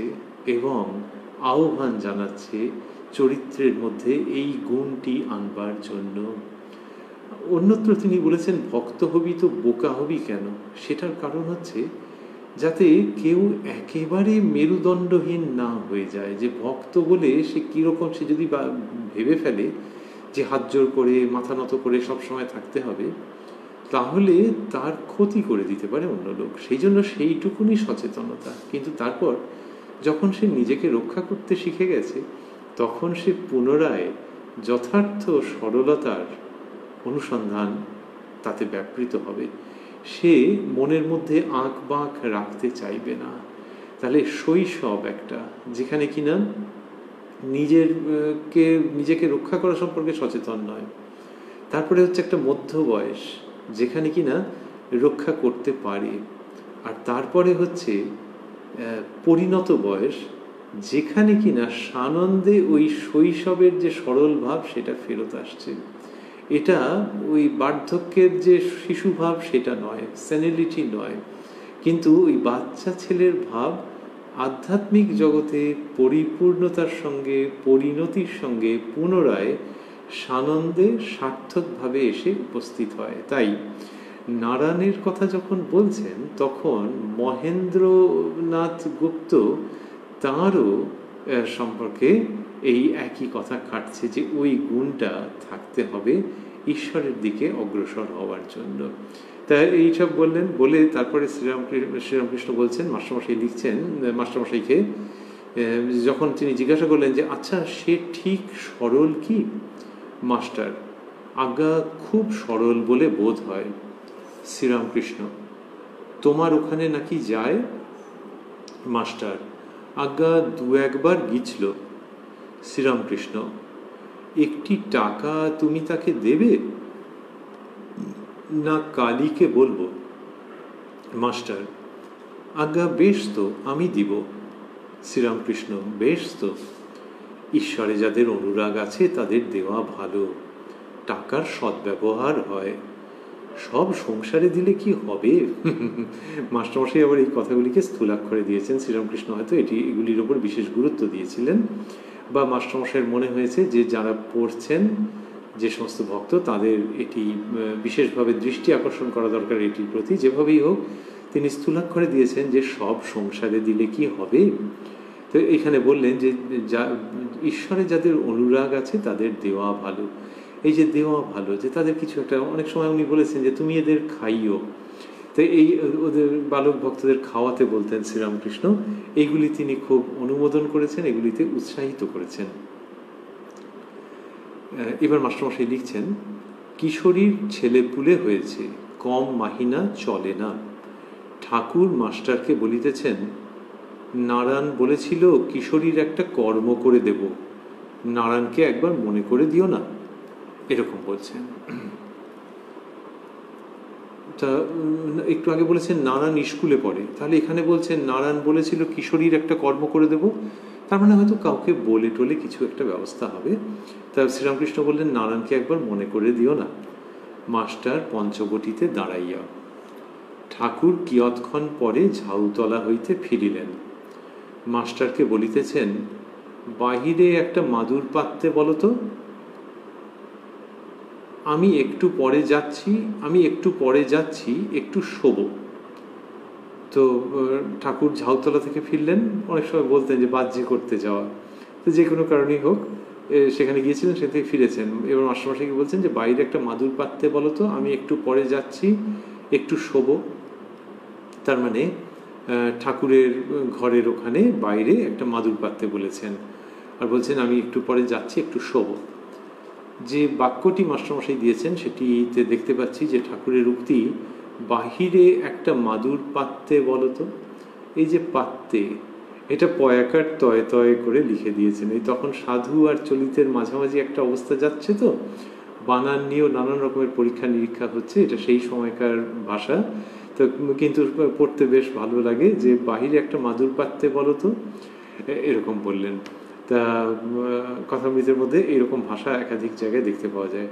এবং আহ্বান জানাচ্ছে চরিত্রের মধ্যে এই গুণটি আনবার জন্য। অন্যত্র তিনি বলেছেন, ভক্ত হবি তো বোকা হবি কেন? সেটার কারণ হচ্ছে যাতে কেউ একেবারে মেরুদণ্ডহীন না হয়ে যায়, যে ভক্ত বলে সে কীরকম, সে যদি ভেবে ফেলে যে হাত জোর করে মাথা নত করে সবসময় থাকতে হবে, তাহলে তার ক্ষতি করে দিতে পারে অন্য লোক। সেই জন্য সেইটুকুনি সচেতনতা। কিন্তু তারপর যখন সে নিজেকে রক্ষা করতে শিখে গেছে, তখন সে পুনরায় যথার্থ সরলতার অনুসন্ধান তাতে ব্যাপৃত হবে। সে মনের মধ্যে আঁক বাঁক রাখতে চাইবে না। তাহলে শৈশব একটা, যেখানে কিনা নিজেকে রক্ষা করা সম্পর্কে সচেতন নয়। তারপরে হচ্ছে একটা মধ্য বয়স, যেখানে কিনা রক্ষা করতে পারে। আর তারপরে হচ্ছে পরিণত বয়স, যেখানে কিনা সানন্দে ওই শৈশবের যে সরল ভাব সেটা ফেরত আসছে। এটা ওই বার্ধক্যের যে শিশু ভাব সেটা নয়, সেনিলিটি নয়, কিন্তু ওই বাচ্চা ছেলের ভাব আধ্যাত্মিক জগতে পরিপূর্ণতার সঙ্গে, পরিণতির সঙ্গে পুনরায় সানন্দে সার্থকভাবে এসে উপস্থিত হয়। তাই নারায়ণের কথা যখন বলছেন, তখন মহেন্দ্রনাথ গুপ্ত তাঁরও সম্পর্কে এই একই কথা খাটছে, যে ওই গুণটা থাকতে হবে ঈশ্বরের দিকে অগ্রসর হওয়ার জন্য। তাই এইসব বললেন, বলে তারপরে শ্রীরামকৃষ্ণ বলছেন, মাস্টারমশাই লিখছেন, মাস্টারমশাইকে যখন তিনি জিজ্ঞাসা করলেন যে আচ্ছা সে ঠিক সরল কি? মাস্টার: আজ্ঞা খুব সরল বলে বোধ হয়। শ্রীরামকৃষ্ণ: তোমার ওখানে নাকি যায়? মাস্টার: আজ্ঞা দু একবার গিয়েছিল। শ্রীরামকৃষ্ণ: একটি টাকা তুমি তাকে দেবে না কালীকে বলবো? মাস্টার: আজ্ঞা বেশ তো, আমি দিব। শ্রীরামকৃষ্ণ: বেশ তো, ঈশ্বরে যাদের অনুরাগ আছে তাদের দেওয়া ভালো, টাকার সদ্ব্যবহার হয়। সব সংসারে দিলে কি হবে? মাস্টারমশাই আবার এই কথাগুলিকে স্থূলাক্ষরে দিয়েছেন। শ্রীরামকৃষ্ণ হয়তো এগুলির ওপর বিশেষ গুরুত্ব দিয়েছিলেন, বা মাস্টারমশাইয়ের মনে হয়েছে যে যারা পড়ছেন, যে সমস্ত ভক্ত, তাদের এটি বিশেষভাবে দৃষ্টি আকর্ষণ করা দরকার এটির প্রতি। যেভাবেই হোক তিনি স্থূলাক্ষরে দিয়েছেন যে সব সংসারে দিলে কি হবে। তো এখানে বললেন যে ঈশ্বরে যাদের অনুরাগ আছে তাদের দেওয়া ভালো। এই যে দেওয়া ভালো, যে তাদের কিছু একটা, অনেক সময় উনি বলেছেন যে তুমি এদের খাইও, তো এই ওদের বালক ভক্তদের খাওয়াতে বলতেন শ্রীরামকৃষ্ণ। এইগুলি তিনি খুব অনুমোদন করেছেন, এগুলিতে উৎসাহিত করেছেন। এবার মাস্টারমশাই লিখছেন, কিশোরীর ছেলেপুলে হয়েছে, কম মাহিনা চলে না। ঠাকুর মাস্টারকে বলিতেছেন, নারায়ণ বলেছিল কিশোরীর একটা কর্ম করে দেব, নারায়ণকে একবার মনে করে দিও না, এরকম বলছেন। তা একটু আগে বলেছেন নারায়ণ স্কুলে পড়ে, তাহলে এখানে বলছেন নারায়ণ বলেছিল কিশোরীর একটা কর্ম করে দেব, তার মানে হয়তো কাউকে বলে টলে কিছু একটা ব্যবস্থা হবে। তা শ্রীরামকৃষ্ণ বললেন, নারায়ণকে একবার মনে করে দিও না। মাস্টার পঞ্চবটিতে দাঁড়াইয়া। ঠাকুর কিয়ৎক্ষণ পরে ঝাউতলা হইতে ফিরিলেন। মাস্টারকে বলিতেছেন, বাহিরে একটা মাদুর পাততে বলো তো, আমি একটু পরে যাচ্ছি, একটু শোবো। তো ঠাকুর ঝাউতলা থেকে ফিরলেন। অনেক সময় বলতেন যে বাহ্যে করতে যাওয়া, তো যে কোনো কারণেই হোক সেখানে গিয়েছিলেন, সেখান থেকে ফিরেছেন। এবার মাস্টারমশাইকে বলছেন যে বাইরে একটা মাদুর পাততে বলো তো, আমি একটু পরে যাচ্ছি, একটু শোবো। তার মানে ঠাকুরের ঘরের ওখানে বাইরে একটা মাদুর পাততে বলেছেন, আর বলছেন আমি একটু পরে যাচ্ছি, একটু শোবো। যে বাক্যটি মাস্টারমশাই দিয়েছেন সেটিতে দেখতে পাচ্ছি যে ঠাকুরের উক্তি, বাহিরে একটা মাদুর পাততে বলতো। এই যে পাততে, এটা পয়াকার তয় তয় করে লিখে দিয়েছেন। এই তখন সাধু আর চলিতের মাঝামাঝি একটা অবস্থা যাচ্ছে, তো বানান নিয়েও নানান রকমের পরীক্ষা নিরীক্ষা হচ্ছে, এটা সেই সময়কার ভাষা। তো কিন্তু পড়তে বেশ ভালো লাগে, যে বাহিরে একটা মাদুর পাততে বলতো, এরকম বললেন। তা কথামৃতের মধ্যে এরকম ভাষা একাধিক জায়গায় দেখতে পাওয়া যায়।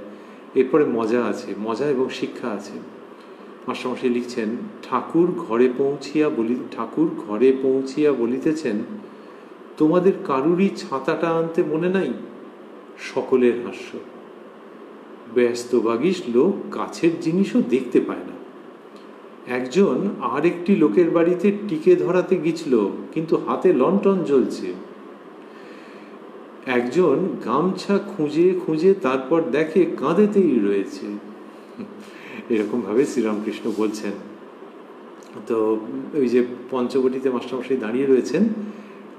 এরপরে মজা এবং শিক্ষা আছে। মাস্টারমশাই লিখছেন, ঠাকুর ঘরে পৌঁছিয়া বলিতেছেন, তোমাদের কারুরই ছাতাটা আনতে মনে নাই? সকলের হাস্য। ব্যস্তভাগীশ লোক কাছের জিনিসও দেখতে পায় না। একজন আর একটি লোকের বাড়িতে টিকে ধরাতে গিয়েছিল, কিন্তু হাতে লণ্ঠন জ্বলছে। একজন গামছা খুঁজে খুঁজে তারপর দেখে কাঁধেতেই রয়েছে। এরকমভাবে শ্রীরামকৃষ্ণ বলছেন। তো ওই যে পঞ্চবটিতে মাস্টারমশাই দাঁড়িয়ে রয়েছেন,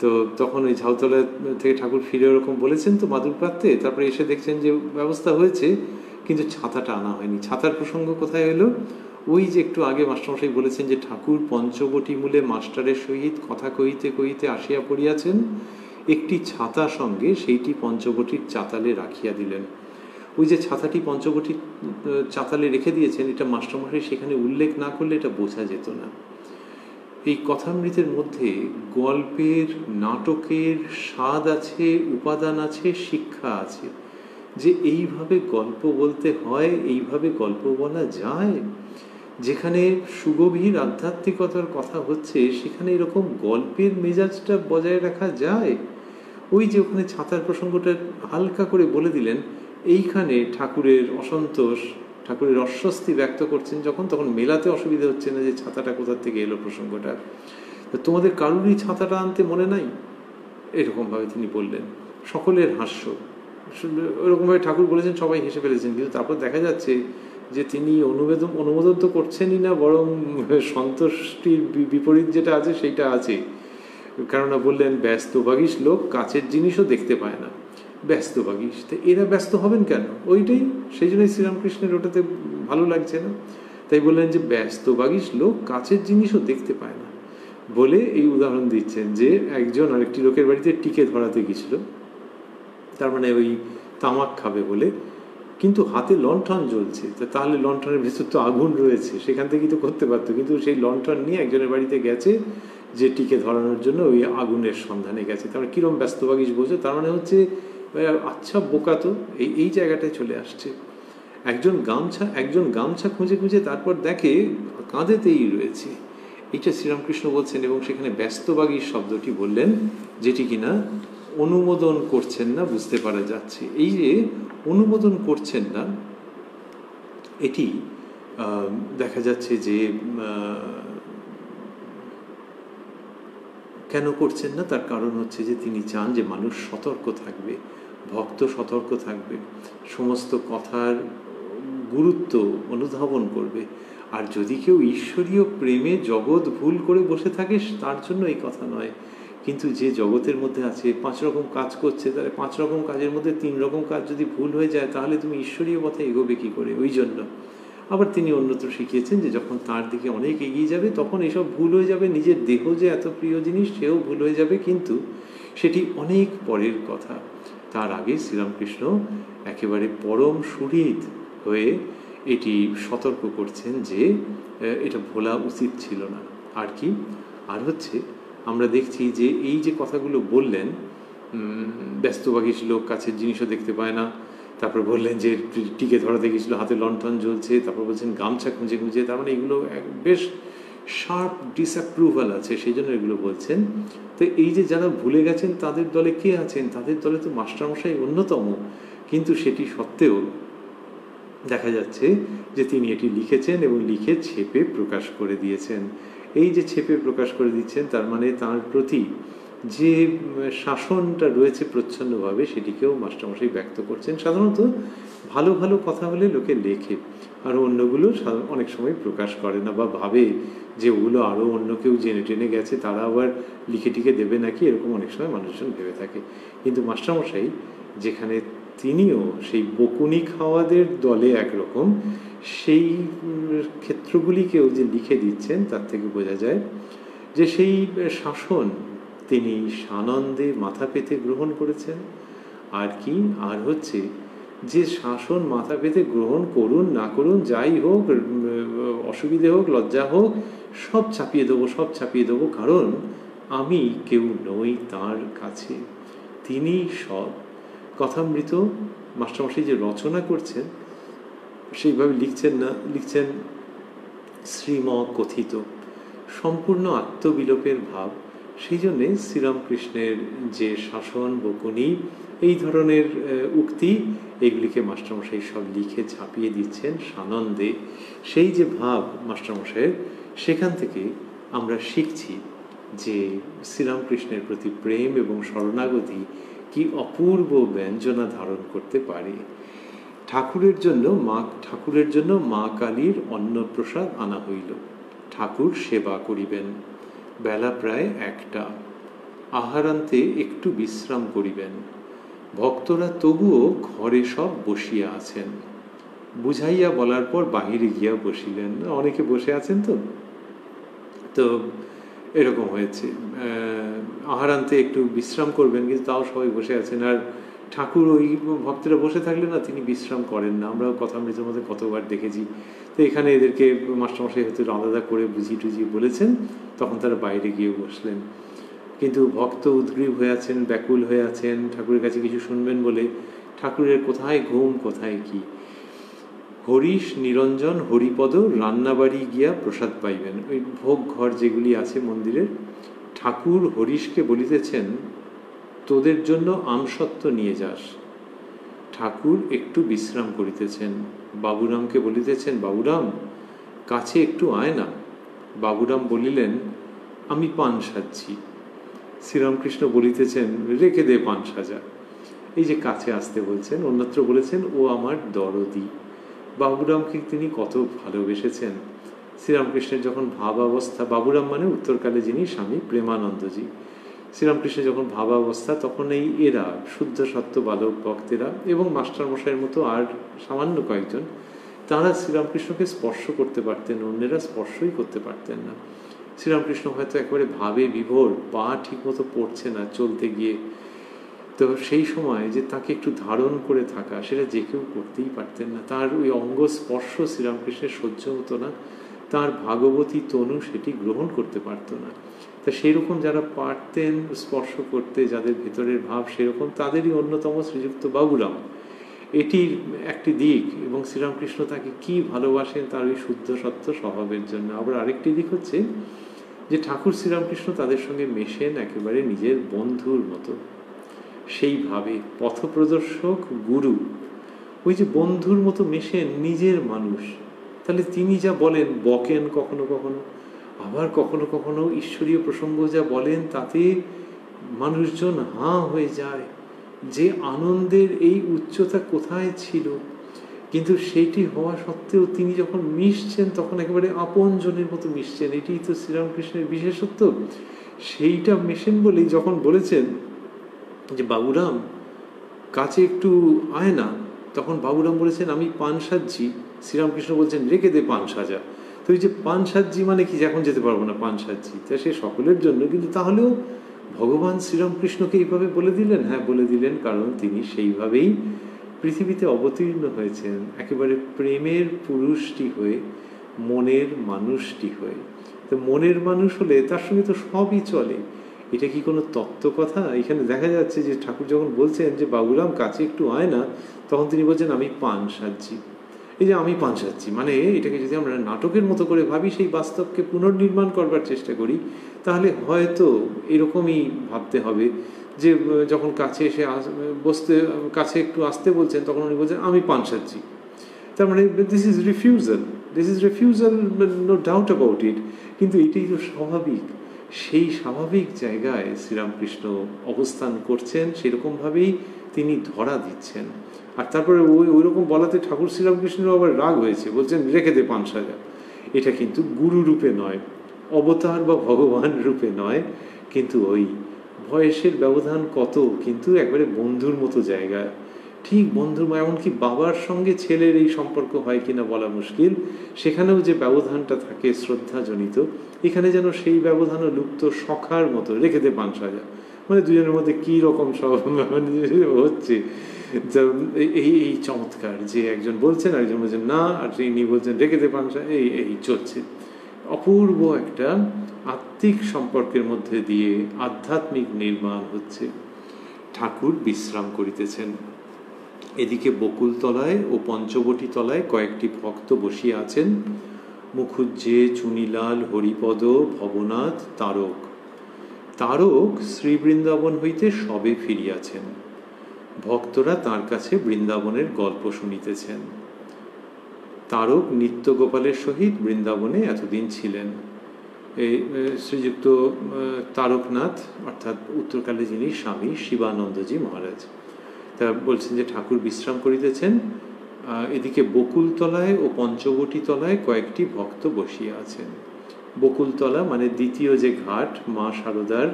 তো তখন ওই ঝাউতলা থেকে ঠাকুর ফিরে ওরকম বলেছেন তো মাদুর পাততে, তারপরে এসে দেখছেন যে ব্যবস্থা হয়েছে কিন্তু ছাতাটা আনা হয়নি। ছাতার প্রসঙ্গ কোথায় এলো? ওই যে একটু আগে মাস্টারমশাই বলেছেন যে ঠাকুর পঞ্চবটি মূলে মাস্টারের সহিত কথা কহিতে কহিতে আসিয়া পড়িয়াছেন, একটি ছাতা সঙ্গে সেইটি পঞ্চবটির চাতালে রাখিয়া দিলেন। ওই যে ছাতাটি পঞ্চবটির চাতালে রেখে দিয়েছেন, এটা মাস্টারমশাই সেখানে উল্লেখ না করলে এটা বোঝা যেত না। এই কথামৃতের মধ্যে গল্পের, নাটকের স্বাদ আছে, উপাদান আছে, শিক্ষা আছে, যে এইভাবে গল্প বলতে হয়, এইভাবে গল্প বলা যায়। যেখানে সুগভীর আধ্যাত্মিকতার কথা হচ্ছে সেখানে এরকম গল্পের মেজাজটা বজায় রাখা যায়। ওই যে ওখানে ছাতার প্রসঙ্গটা হালকা করে বলে দিলেন, এইখানে ঠাকুরের অসন্তোষ, ঠাকুরের অস্বস্তি ব্যক্ত করছেন যখন, তখন মেলাতে অসুবিধা হচ্ছে না যে ছাতাটা কোথা থেকে এলো প্রসঙ্গটা। তোমাদের কারুরই ছাতাটা আনতে মনে নাই, এরকমভাবে তিনি বললেন। সকলের হাস্য, ওরকমভাবে ঠাকুর বলেছেন, সবাই হেসে ফেলেছেন। কিন্তু তারপর দেখা যাচ্ছে যে তিনি অনুমোদন তো করছেনই না, বরং সন্তুষ্টির বিপরীত যেটা আছে সেইটা আছে। কেননা বললেন ব্যস্তভাগীশ লোক কাছের জিনিসও দেখতে পায় না। ব্যস্তভাগীশ, তো এরা ব্যস্ত হবেন কেন? ওইটাই, সেই জন্যই শ্রীরামকৃষ্ণের ওটাতে ভালো লাগছে না। তাই বললেন যে ব্যস্তভাগীশ লোক কাছের জিনিসও দেখতে পায় না, বলে এই উদাহরণ দিচ্ছেন যে একজন আরেকটি লোকের বাড়িতে টিকে ধরাতে গেছিল, তার মানে ওই তামাক খাবে বলে, কিন্তু হাতে লণ্ঠন জ্বলছে। তো তাহলে লণ্ঠনের ভেতর তো আগুন রয়েছে, সেখান থেকেই তো করতে পারতো, কিন্তু সেই লণ্ঠন নিয়ে একজনের বাড়িতে গেছে যে টিকে ধরানোর জন্য, ওই আগুনের সন্ধানে গেছে। তারপরে কিরম ব্যস্তভাগীশ বোঝো, তার মানে হচ্ছে আচ্ছা বোকা তো, এই জায়গাটায় চলে আসছে। একজন গামছা খুঁজে খুঁজে তারপর দেখে কাঁধেতেই রয়েছে। এটা শ্রীরামকৃষ্ণ বলছেন, এবং সেখানে ব্যস্তভাগীশ শব্দটি বললেন, যেটি কিনা অনুমোদন করছেন না, বুঝতে পারা যাচ্ছে। এই যে অনুমোদন করছেন না, এটি দেখা যাচ্ছে যে কেন করছেন না, তার কারণ হচ্ছে যে তিনি চান যে মানুষ সতর্ক থাকবে, ভক্ত সতর্ক থাকবে, সমস্ত কথার গুরুত্ব অনুধাবন করবে। আর যদি কেউ ঈশ্বরীয় প্রেমে জগৎ ভুল করে বসে থাকে, তার জন্য এই কথা নয়। কিন্তু যে জগতের মধ্যে আছে, 5 রকম কাজ করছে, তাহলে 5 রকম কাজের মধ্যে 3 রকম কাজ যদি ভুল হয়ে যায়, তাহলে তুমি ঈশ্বরীয় পথে এগোবে কী করে? ওই জন্য আবার তিনি অন্যত্র শিখিয়েছেন যে যখন তার দিকে অনেক এগিয়ে যাবে, তখন এসব ভুল হয়ে যাবে। নিজের দেহ যে এত প্রিয় জিনিস, সেও ভুল হয়ে যাবে, কিন্তু সেটি অনেক পরের কথা। তার আগে শ্রীরামকৃষ্ণ একেবারে পরম সুহৃদ হয়ে এটি সতর্ক করছেন যে এটা ভোলা উচিত ছিল না। আর কি, আর হচ্ছে আমরা দেখছি যে এই যে কথাগুলো বললেন, ব্যস্তভাগীশ লোক কাছের জিনিসও দেখতে পায় না, তারপর বললেন যে টিকে ধরাতে গেছিল, হাতে লণ্ঠন জ্বলছে, তারপর বলছেন গামছা খুঁজে খুঁজে, তার মানে এগুলো বেশ শার্প ডিসঅ্যাপ্রুভাল আছে, সেই জন্য এগুলো বলছেন। তো এই যে যারা ভুলে গেছেন, তাদের দলে কে আছেন? তাদের দলে তো মাস্টারমশাই অন্যতম। কিন্তু সেটি সত্ত্বেও দেখা যাচ্ছে যে তিনি এটি লিখেছেন এবং লিখে ছেপে প্রকাশ করে দিয়েছেন। এই যে ছেপে প্রকাশ করে দিচ্ছেন, তার মানে তার প্রতি যে শাসনটা রয়েছে প্রচ্ছন্নভাবে, সেটিকেও মাস্টারমশাই ব্যক্ত করছেন। সাধারণত ভালো ভালো কথা হলে লোকে লেখে, আর অন্যগুলো অনেক সময় প্রকাশ করে না, বা ভাবে যে ওগুলো আরও অন্য কেউ জেনে টেনে গেছে, তারা আবার লিখে টিকে দেবে নাকি, এরকম অনেক সময় মানুষজন ভেবে থাকে। কিন্তু মাস্টারমশাই, যেখানে তিনিও সেই বকুনি খাওয়াদের দলে একরকম, সেই ক্ষেত্রগুলিকেও যে লিখে দিচ্ছেন, তার থেকে বোঝা যায় যে সেই শাসন তিনি সানন্দে মাথা পেতে গ্রহণ করেছেন। আর কি, আর হচ্ছে যে শাসন মাথা পেতে গ্রহণ করুন না করুন, যাই হোক, অসুবিধে হোক, লজ্জা হোক, সব চাপিয়ে দেবো, সব চাপিয়ে দেবো, কারণ আমি কেউ নই তার কাছে, তিনি সব। কথামৃত মাস্টারমশাই যে রচনা করছেন, সেইভাবে লিখছেন না, লিখছেন শ্রীম কথিত, সম্পূর্ণ আত্মবিলোপের ভাব। সেই জন্যে শ্রীরামকৃষ্ণের যে শাসন, বকুনি, এই ধরনের উক্তি, এগুলিকে মাস্টারমশাই সব লিখে ছাপিয়ে দিচ্ছেন সানন্দে। সেই যে ভাব মাস্টারমশাইয়ের, সেখান থেকে আমরা শিখছি যে শ্রীরামকৃষ্ণের প্রতি প্রেম এবং শরণাগতি কি অপূর্ব ব্যঞ্জনা ধারণ করতে পারে। ঠাকুরের জন্য মা কালীর অন্নপ্রসাদ আনা হইল। ঠাকুর সেবা করিবেন। বেলা প্রায় 1টা। আহারান্তে একটু বিশ্রাম করিবেন। ভক্তরা তবুও ঘরে সব বসিয়া আছেন। বুঝাইয়া বলার পর বাহিরে গিয়া বসিলেন। অনেকে বসে আছেন তো এরকম হয়েছে, আহারান্তে একটু বিশ্রাম করবেন, কিন্তু তাও সবাই বসে আছেন। আর ঠাকুর ওই ভক্তরা বসে থাকলে না, তিনি বিশ্রাম করেন না। আমরাও কথামৃতের মধ্যে কতবার দেখেছি। তো এখানে এদেরকে মাস্টারমশাই হয়তো আলাদা করে বুঝিয়ে টুঝিয়ে বলেছেন, তখন তারা বাইরে গিয়ে বসলেন। কিন্তু ভক্ত উদ্গ্রীব হয়ে আছেন, ব্যাকুল হয়ে আছেন, ঠাকুরের কাছে কিছু শুনবেন বলে। ঠাকুরের কোথায় ঘুম, কোথায় কি। হরিশ, নিরঞ্জন, হরিপদ রান্নাবাড়ি গিয়া প্রসাদ পাইবেন। ওই ভোগ ঘর যেগুলি আছে মন্দিরের, ঠাকুর হরিশকে বলিতেছেন, তোদের জন্য আমসত্ত্ব নিয়ে যাস। ঠাকুর একটু বিশ্রাম করিতেছেন। বাবুরামকে বলিতেছেন, বাবুরাম, কাছে একটু আয় না। বাবুরাম বলিলেন, আমি পান সাজছি। শ্রীরামকৃষ্ণ বলিতেছেন, রেখে দে পান সাজা। এই যে কাছে আসতে বলছেন, অন্যত্র বলেছেন, ও আমার দরদি। বাবুরামকে তিনি কত ভালোবেসেছেন। শ্রীরামকৃষ্ণের যখন ভাবাবস্থা, বাবুরাম মানে উত্তরকালে যিনি স্বামী প্রেমানন্দজি, শ্রীরামকৃষ্ণের যখন ভাবাবস্থা, তখন এরা শুদ্ধ সত্য বালক ভক্তেরা এবং মাস্টারমশাইয়ের মতো আর সামান্য কয়েকজন, তাঁরা শ্রীরামকৃষ্ণকে স্পর্শ করতে পারতেন, অন্যেরা স্পর্শই করতে পারতেন না। শ্রীরামকৃষ্ণ হয়তো একেবারে ভাবে বিভোর, পা ঠিক মতো পড়ছে না চলতে গিয়ে। তো সেই সময় যে তাকে একটু ধারণ করে থাকা, সেটা যে কেউ করতেই পারতেন না। তার ওই অঙ্গ স্পর্শ শ্রীরামকৃষ্ণের সহ্য হতো না, তার ভাগবতী তনু সেটি গ্রহণ করতে পারত না। তা সেই রকম যারা পারতেন স্পর্শ করতে, যাদের ভেতরের ভাব সেরকম, তাদেরই অন্যতম শ্রীযুক্ত বাবুরাম। এটির একটি দিক। এবং শ্রীরামকৃষ্ণ তাকে কি ভালোবাসেন তার ওই শুদ্ধ সত্য স্বভাবের জন্য। আবার আরেকটি দিক হচ্ছে যে ঠাকুর শ্রীরামকৃষ্ণ তাদের সঙ্গে মেশেন একেবারে নিজের বন্ধুর মতো। সেইভাবে পথপ্রদর্শক গুরু, ওই যে বন্ধুর মতো মেশেন, নিজের মানুষ। তাহলে তিনি যা বলেন, বকেন কখনো কখনো, আবার কখনো কখনো ঈশ্বরীয় প্রসঙ্গ যা বলেন, তাতে মানুষজন হাঁ হয়ে যায় যে আনন্দের এই উচ্চতা কোথায় ছিল। কিন্তু সেইটি হওয়া সত্ত্বেও তিনি যখন মিশছেন, তখন একেবারে আপনজনের মতো মিশছেন। এটি তো শ্রীরামকৃষ্ণের বিশেষত্ব। সেইটা মেশেন বলেই যখন বলেছেন যে বাবুরাম, কাছে একটু আয় না, তখন বাবুরাম বলেছেন, আমি পান সাজছি। শ্রীরামকৃষ্ণ বলছেন, রেখে দে পান সাজা। তো এই যে পান সাজছি মানে কি, এখন যেতে পারবো না, পান সাজছি। তা সে সকলের জন্য, কিন্তু তাহলেও ভগবান শ্রীরামকৃষ্ণকে এইভাবে বলে দিলেন। হ্যাঁ, বলে দিলেন, কারণ তিনি সেইভাবেই পৃথিবীতে অবতীর্ণ হয়েছেন, একেবারে প্রেমের পুরুষটি হয়ে, মনের মানুষটি হয়ে। তো মনের মানুষ হলে তার সঙ্গে তো সবই চলে। এটা কি কোনো তত্ত্ব কথা? এখানে দেখা যাচ্ছে যে ঠাকুর যখন বলছেন যে বাবুরাম, কাছে একটু আয় না, তখন তিনি বলছেন, আমি পান সাজছি। এই যে আমি পান সাজছি মানে, এটাকে যদি আমরা নাটকের মতো করে ভাবি, সেই বাস্তবকে পুনর্নির্মাণ করবার চেষ্টা করি, তাহলে হয়তো এরকমই ভাবতে হবে যে যখন কাছে এসে কাছে একটু আসতে বলছেন, তখন উনি বলছেন, আমি পান সাজছি। তার মানে this is refusal, no doubt about it. কিন্তু এটাই তো স্বাভাবিক। সেই স্বাভাবিক জায়গায় শ্রীরামকৃষ্ণ অবস্থান করছেন, সেরকমভাবেই তিনি ধরা দিচ্ছেন। আর তারপরে ওই রকম বলাতে ঠাকুর শ্রীরামকৃষ্ণের আবার রাগ হয়েছে, বলছেন, রেখে দে পান সাজা। এটা কিন্তু গুরু রূপে নয়, অবতার বা ভগবান রূপে নয়, কিন্তু ওই বয়সের ব্যবধান কত, কিন্তু একবারে বন্ধুর মতো জায়গায়, ঠিক বন্ধুর, এমনকি বাবার সঙ্গে ছেলের এই সম্পর্ক হয় কিনা বলা মুশকিল, সেখানেও যে ব্যবধানটা থাকে শ্রদ্ধাজনিত, এখানে যেন সেই ব্যবধানও লুপ্ত, সখার মতো, রেখে দে পান সাজা। মানে দুজনের মধ্যে কী রকম সব হচ্ছে। এই চমৎকার যে একজন বলছেন, আরেকজন বলছেন না, আর ইনি বলছেন রেখে দে পান সাজা, এই চলছে। অপূর্ব একটা আত্মিক সম্পর্কের মধ্যে দিয়ে আধ্যাত্মিক নির্মাণ হচ্ছে। ঠাকুর বিশ্রাম করিতেছেন। এদিকে বকুলতলায় ও পঞ্চবটী তলায় কয়েকটি ভক্ত বসিয়া আছেন। মুখুজ্জে, চুনিলাল, হরিপদ, ভবনাথ, তারক শ্রীবৃন্দাবন হইতে সবে ফিরিয়াছেন। ভক্তরা তার কাছে বৃন্দাবনের গল্প শুনিতেছেন। তারক নিত্যগোপালের সহিত বৃন্দাবনে এতদিন ছিলেন। এই শ্রীযুক্ত তারকনাথ, অর্থাৎ উত্তরকালে যিনি স্বামী শিবানন্দজি মহারাজ, তা বলছেন যে ঠাকুর বিশ্রাম করিতেছেন। এদিকে বকুলতলায় ও পঞ্চবটী তলায় কয়েকটি ভক্ত বসিয়া আছেন। বকুলতলা মানে দ্বিতীয় যে ঘাট, মা শারদার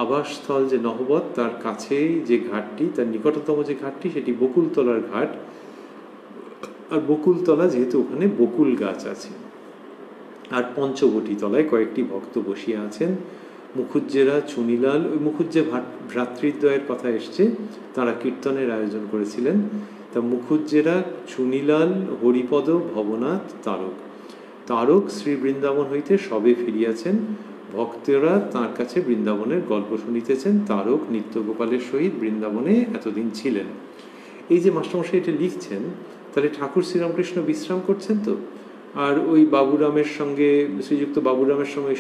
আবাসস্থল যে নহবত, তার কাছেই যে ঘাটটি, তার নিকটতম যে ঘাটটি, সেটি বকুলতলার ঘাট। আর বকুলতলা যেহেতু ওখানে বকুল গাছ আছে। আর পঞ্চবটী তলায় কয়েকটি ভক্ত বসিয়া আছেন। মুখুজ্জেরা, চুনিলাল, ওই মুখুজ্জে ভ্রাতৃদ্বয়ের কথা এসছে, তারা কীর্তনের আয়োজন করেছিলেন। তা মুখুজ্জেরা, চুনিলাল, হরিপদ, ভবনাথ, তারক শ্রী বৃন্দাবন হইতে সবে ফিরিয়াছেন। ভক্তরা তাঁর কাছে বৃন্দাবনের গল্প শুনিতেছেন। তারক নিত্যগোপালের সহিত বৃন্দাবনে এতদিন ছিলেন। এই যে মাস্টারমশাই এটা লিখছেন, তাহলে ঠাকুর শ্রীরামকৃষ্ণ বিশ্রাম করছেন তো। আর ওই বাবুরামের সঙ্গে, শ্রীযুক্ত বাবুরামের সঙ্গে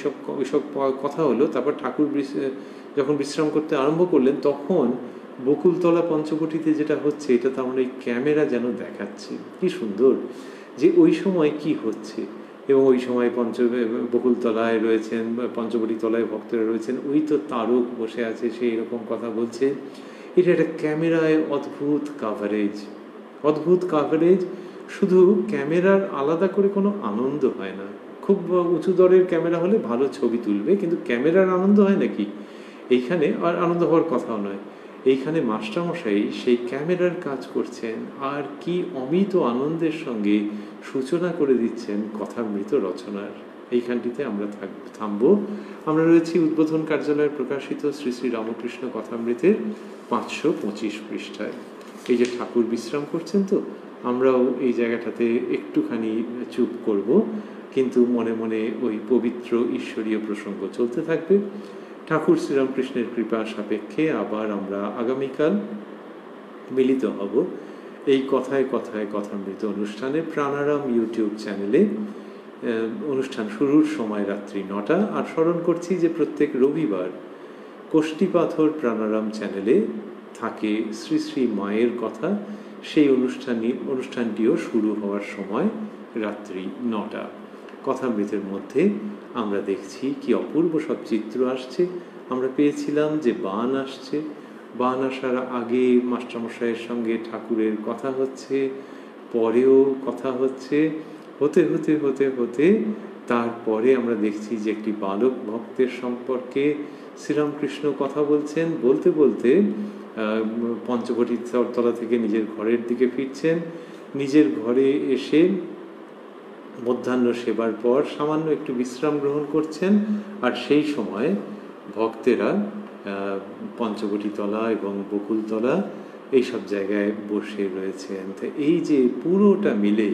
এইসব কথা হলো। তারপর ঠাকুর যখন বিশ্রাম করতে আরম্ভ করলেন, তখন বকুলতলা পঞ্চবটিতে যেটা হচ্ছে, এটা তো আমরা এই ক্যামেরা যেন দেখাচ্ছে। কি সুন্দর যে ওই সময় কি হচ্ছে, এবং ওই সময় বকুলতলায় রয়েছেন, পঞ্চবটী তলায় ভক্তরা রয়েছেন, ওই তো তারক বসে আছে, সে এরকম কথা বলছে। এটা একটা ক্যামেরায় অদ্ভুত কাভারেজ। শুধু ক্যামেরার আলাদা করে কোনো আনন্দ হয় না। খুব উঁচু দরের ক্যামেরা হলে ভালো ছবি তুলবে, কিন্তু ক্যামেরার আনন্দ হয় নাকি? এইখানে আর আনন্দ হওয়ার কথাও নয়। এইখানে মাস্টারমশাই সেই ক্যামেরার কাজ করছেন, আর কি অমিত আনন্দের সঙ্গে সূচনা করে দিচ্ছেন কথামৃত রচনার। এইখানটিতে আমরা থামবো। আমরা রয়েছি উদ্বোধন কার্যালয়ের প্রকাশিত শ্রী শ্রী রামকৃষ্ণ কথামৃতের 525 পৃষ্ঠায়। এই যে ঠাকুর বিশ্রাম করছেন, তো আমরাও এই জায়গাটাতে একটুখানি চুপ করব, কিন্তু মনে মনে ওই পবিত্র ঈশ্বরীয় প্রসঙ্গ চলতে থাকবে। ঠাকুর শ্রীরামকৃষ্ণের কৃপা সাপেক্ষে আবার আমরা আগামীকাল মিলিত হব এই কথায় কথায় কথামৃত অনুষ্ঠানে প্রাণারাম ইউটিউব চ্যানেলে। অনুষ্ঠান শুরুর সময় রাত্রি 9টা। আর স্মরণ করছি যে প্রত্যেক রবিবার কোষ্ঠীপাথর প্রাণারাম চ্যানেলে থাকে শ্রী শ্রী মায়ের কথা। সেই অনুষ্ঠানটিও শুরু হওয়ার সময় রাত্রি 9টা। কথামৃতের মধ্যে আমরা দেখছি কি অপূর্ব সব চিত্র আসছে। আমরা পেয়েছিলাম যে বান আসছে, বান আসার আগে মাস্টারমশাইয়ের সঙ্গে ঠাকুরের কথা হচ্ছে, পরেও কথা হচ্ছে, হতে হতে হতে হতে তারপরে আমরা দেখছি যে একটি বালক ভক্তের সম্পর্কে শ্রীরামকৃষ্ণ কথা বলছেন। বলতে বলতে পঞ্চবটী তলা থেকে নিজের ঘরের দিকে ফিরছেন। নিজের ঘরে এসে মধ্যাহ্ন সেবার পর সামান্য একটু বিশ্রাম গ্রহণ করছেন। আর সেই সময় ভক্তেরা পঞ্চবটী তলা এবং বকুলতলা এইসব জায়গায় বসে রয়েছেন। তো এই যে পুরোটা মিলে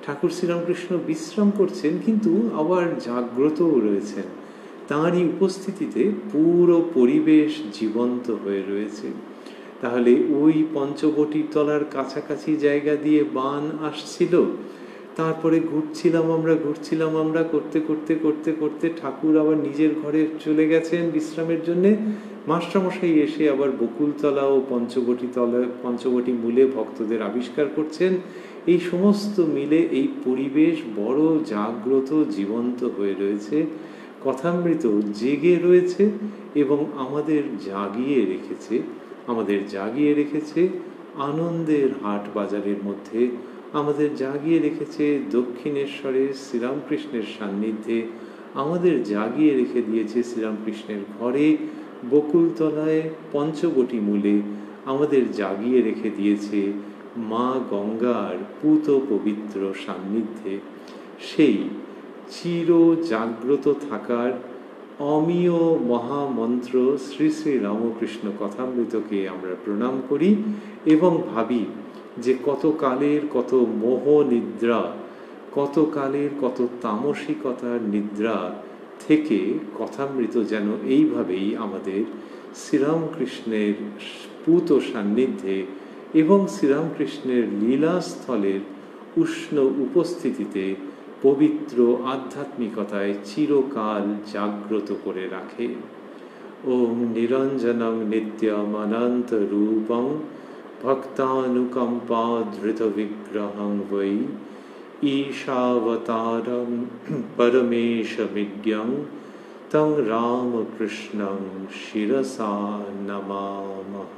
ঠাকুর শ্রীরামকৃষ্ণ বিশ্রাম করছেন, কিন্তু আবার জাগ্রতও রয়েছেন। তাঁরই উপস্থিতিতে পুরো পরিবেশ জীবন্ত হয়ে রয়েছে। তাহলে ওই পঞ্চবটী তলার কাছাকাছি জায়গা দিয়ে বান আসছিল, তারপরে ঘুরছিলাম আমরা করতে করতে করতে করতে ঠাকুর আবার নিজের ঘরে চলে গেছেন বিশ্রামের জন্যে। মাস্টারমশাই এসে আবার বকুলতলা ও পঞ্চবটী মূলে ভক্তদের আবিষ্কার করছেন। এই সমস্ত মিলে এই পরিবেশ বড় জাগ্রত, জীবন্ত হয়ে রয়েছে। কথামৃত জেগে রয়েছে এবং আমাদের জাগিয়ে রেখেছে আনন্দের হাট বাজারের মধ্যে, আমাদের জাগিয়ে রেখেছে দক্ষিণেশ্বরে শ্রীরামকৃষ্ণের সান্নিধ্যে, আমাদের জাগিয়ে রেখে দিয়েছে শ্রীরামকৃষ্ণের ঘরে, বকুলতলায়, পঞ্চবটী মূলে, আমাদের জাগিয়ে রেখে দিয়েছে মা গঙ্গার পূত পবিত্র সান্নিধ্যে। সেই চির জাগ্রত থাকার অমীয় মহামন্ত্র শ্রী শ্রী রামকৃষ্ণ কথামৃতকে আমরা প্রণাম করি এবং ভাবি যে কত কালের কত মোহ নিদ্রা, কত কালের কত তামসিকতার নিদ্রা থেকে কথামৃত যেন এইভাবেই আমাদের শ্রীরামকৃষ্ণের পূত সান্নিধ্যে এবং শ্রীরামকৃষ্ণের লীলাস্থলের উষ্ণ উপস্থিতিতে পবিত্র আধ্যাত্মিকতায় চিরকাল জাগ্রত করে রাখে। ওম নিরঞ্জনং নিত্যমনন্ত রূপং ভক্তানুকম্পা ধৃত বিগ্রহং বৈ ঈশাবতারং পরমেশমিড্যং তং রামকৃষ্ণং শিরসা নমামহ।